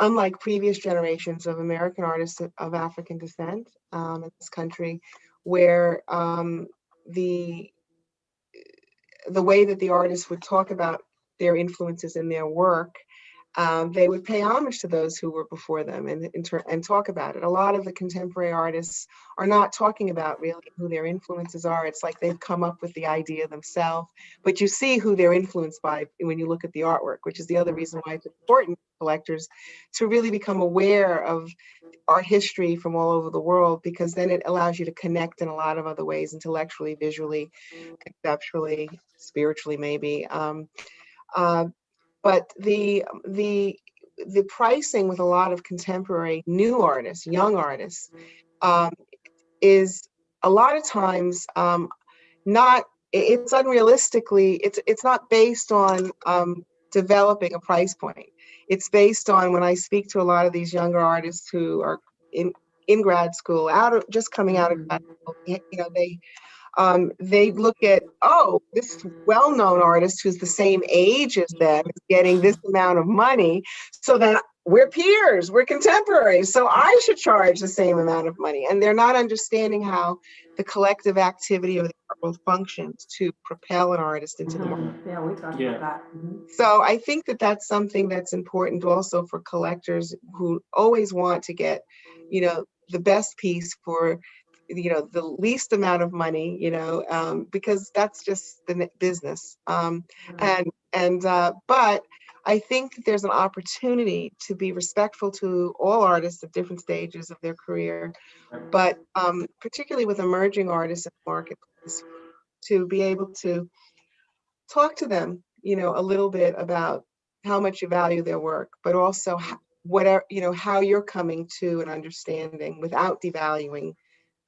unlike previous generations of American artists of African descent in this country, where the way that the artists would talk about their influences in their work, they would pay homage to those who were before them and talk about it. A lot of the contemporary artists are not talking about really who their influences are. It's like they've come up with the idea themselves, but you see who they're influenced by when you look at the artwork, which is the other reason why it's important for collectors to really become aware of art history from all over the world, because then it allows you to connect in a lot of other ways, intellectually, visually, conceptually, spiritually, maybe. But the pricing with a lot of contemporary new artists, young artists, is a lot of times it's unrealistically, it's not based on developing a price point. It's based on, when I speak to a lot of these younger artists who are in grad school, just coming out of grad school, they look at, this well-known artist who's the same age as them is getting this amount of money, so then we're peers, we're contemporaries, so I should charge the same amount of money. And they're not understanding how the collective activity of the art world functions to propel an artist into the market. Yeah, we talked about that. So I think that that's something that's important also for collectors who always want to get, the best piece for the least amount of money, because that's just the business. But I think that there's an opportunity to be respectful to all artists at different stages of their career, but particularly with emerging artists in the marketplace, to be able to talk to them, a little bit about how much you value their work, but also how you're coming to an understanding without devaluing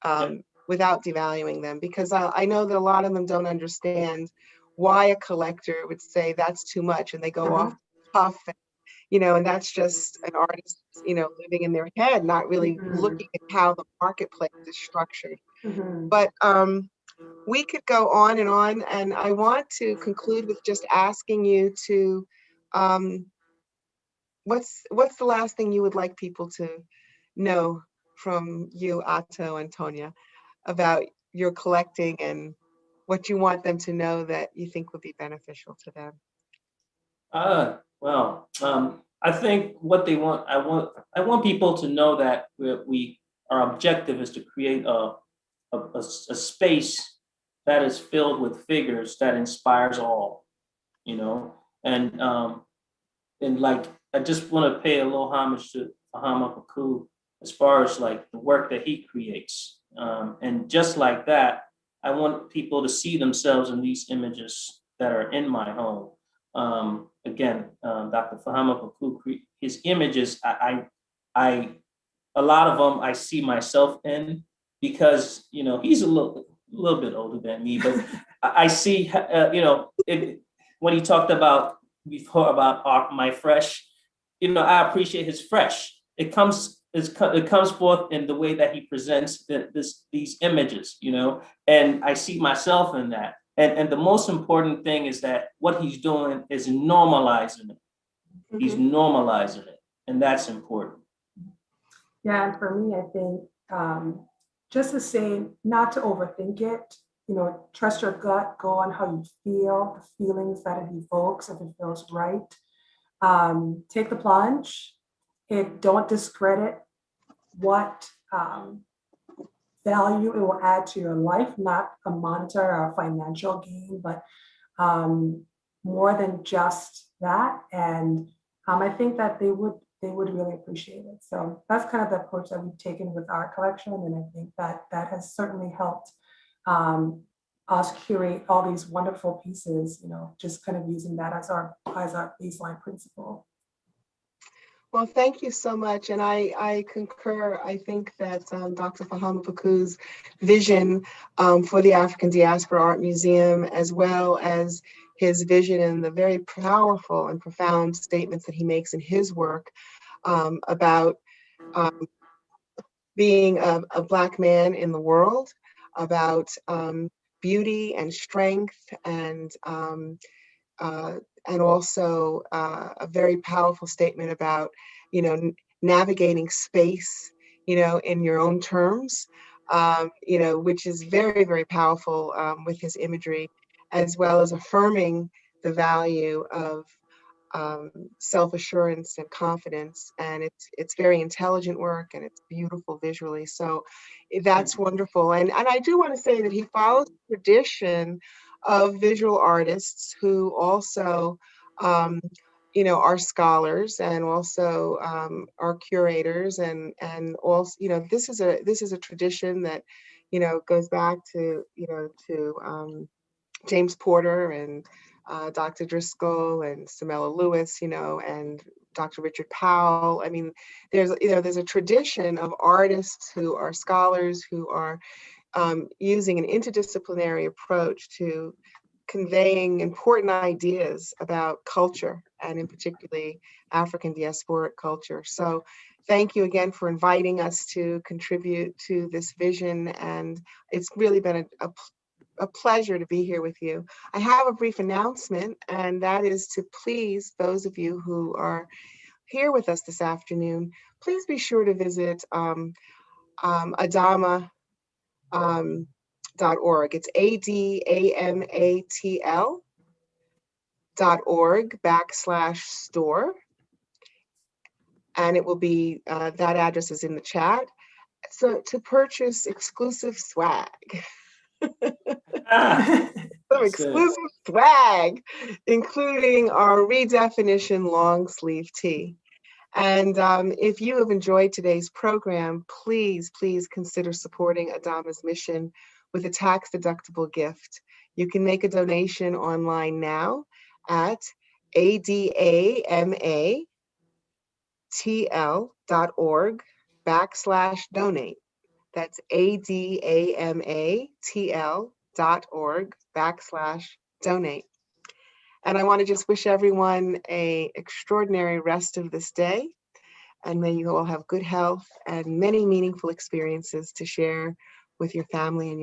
them, because I know that a lot of them don't understand why a collector would say that's too much, and they go off tough, and that's just an artist, living in their head, not really looking at how the marketplace is structured. But we could go on, and I want to conclude with just asking you to, what's the last thing you would like people to know from you, Otto and Tonya, about your collecting and what you want them to know that you think would be beneficial to them? I think what they want, I want people to know that our objective is to create a space that is filled with figures that inspires all, and like, I just want to pay a little homage to Fahama Paku as far as like the work that he creates. And just like that, I want people to see themselves in these images that are in my home. Again, Dr. Fahama Paku, his images, I a lot of them I see myself in because, you know, he's a little bit older than me, but I see, you know, when he talked about before about my fresh, you know, I appreciate his fresh. It comes forth in the way that he presents these images, you know, and I see myself in that. And the most important thing is that what he's doing is normalizing it. He's normalizing it, and that's important. Yeah, and for me, I think just the same, not to overthink it, you know, trust your gut, go on how you feel, the feelings that it evokes, if it feels right. Take the plunge. Don't discredit what value it will add to your life, not a monetary or a financial gain, but more than just that. And I think that they would really appreciate it. So that's kind of the approach that we've taken with our collection. And I think that has certainly helped us curate all these wonderful pieces, you know, just kind of using that as our baseline principle. Well, thank you so much. And I concur. I think that Dr. Fahama Paku's vision for the African Diaspora Art Museum, as well as his vision and the very powerful and profound statements that he makes in his work about being a Black man in the world, about beauty and strength, and also a very powerful statement about, you know, navigating space, you know, in your own terms, you know, which is very, very powerful with his imagery, as well as affirming the value of self-assurance and confidence. And it's very intelligent work, and it's beautiful visually. So that's wonderful. And I do want to say that he follows the tradition of visual artists who also, you know, are scholars, and also are curators, and also, you know, this is a tradition that, you know, goes back to, you know, to James Porter and Dr. Driscoll and Samela Lewis, you know, and Dr. Richard Powell. I mean, there's a tradition of artists who are scholars, who are using an interdisciplinary approach to conveying important ideas about culture, and in particularly African diasporic culture. So thank you again for inviting us to contribute to this vision. And it's really been a pleasure to be here with you. I have a brief announcement, and that is to please, those of you who are here with us this afternoon, please be sure to visit ADAMA.org. It's ADAMATL.org/store. And it will be, that address is in the chat. So to purchase exclusive swag. Some exclusive swag, including our redefinition long sleeve tee. And if you have enjoyed today's program, please consider supporting ADAMA's mission with a tax-deductible gift. You can make a donation online now at ADAMATL.org/donate. That's ADAMATL.org/donate. And I want to just wish everyone an extraordinary rest of this day. And may you all have good health and many meaningful experiences to share with your family and your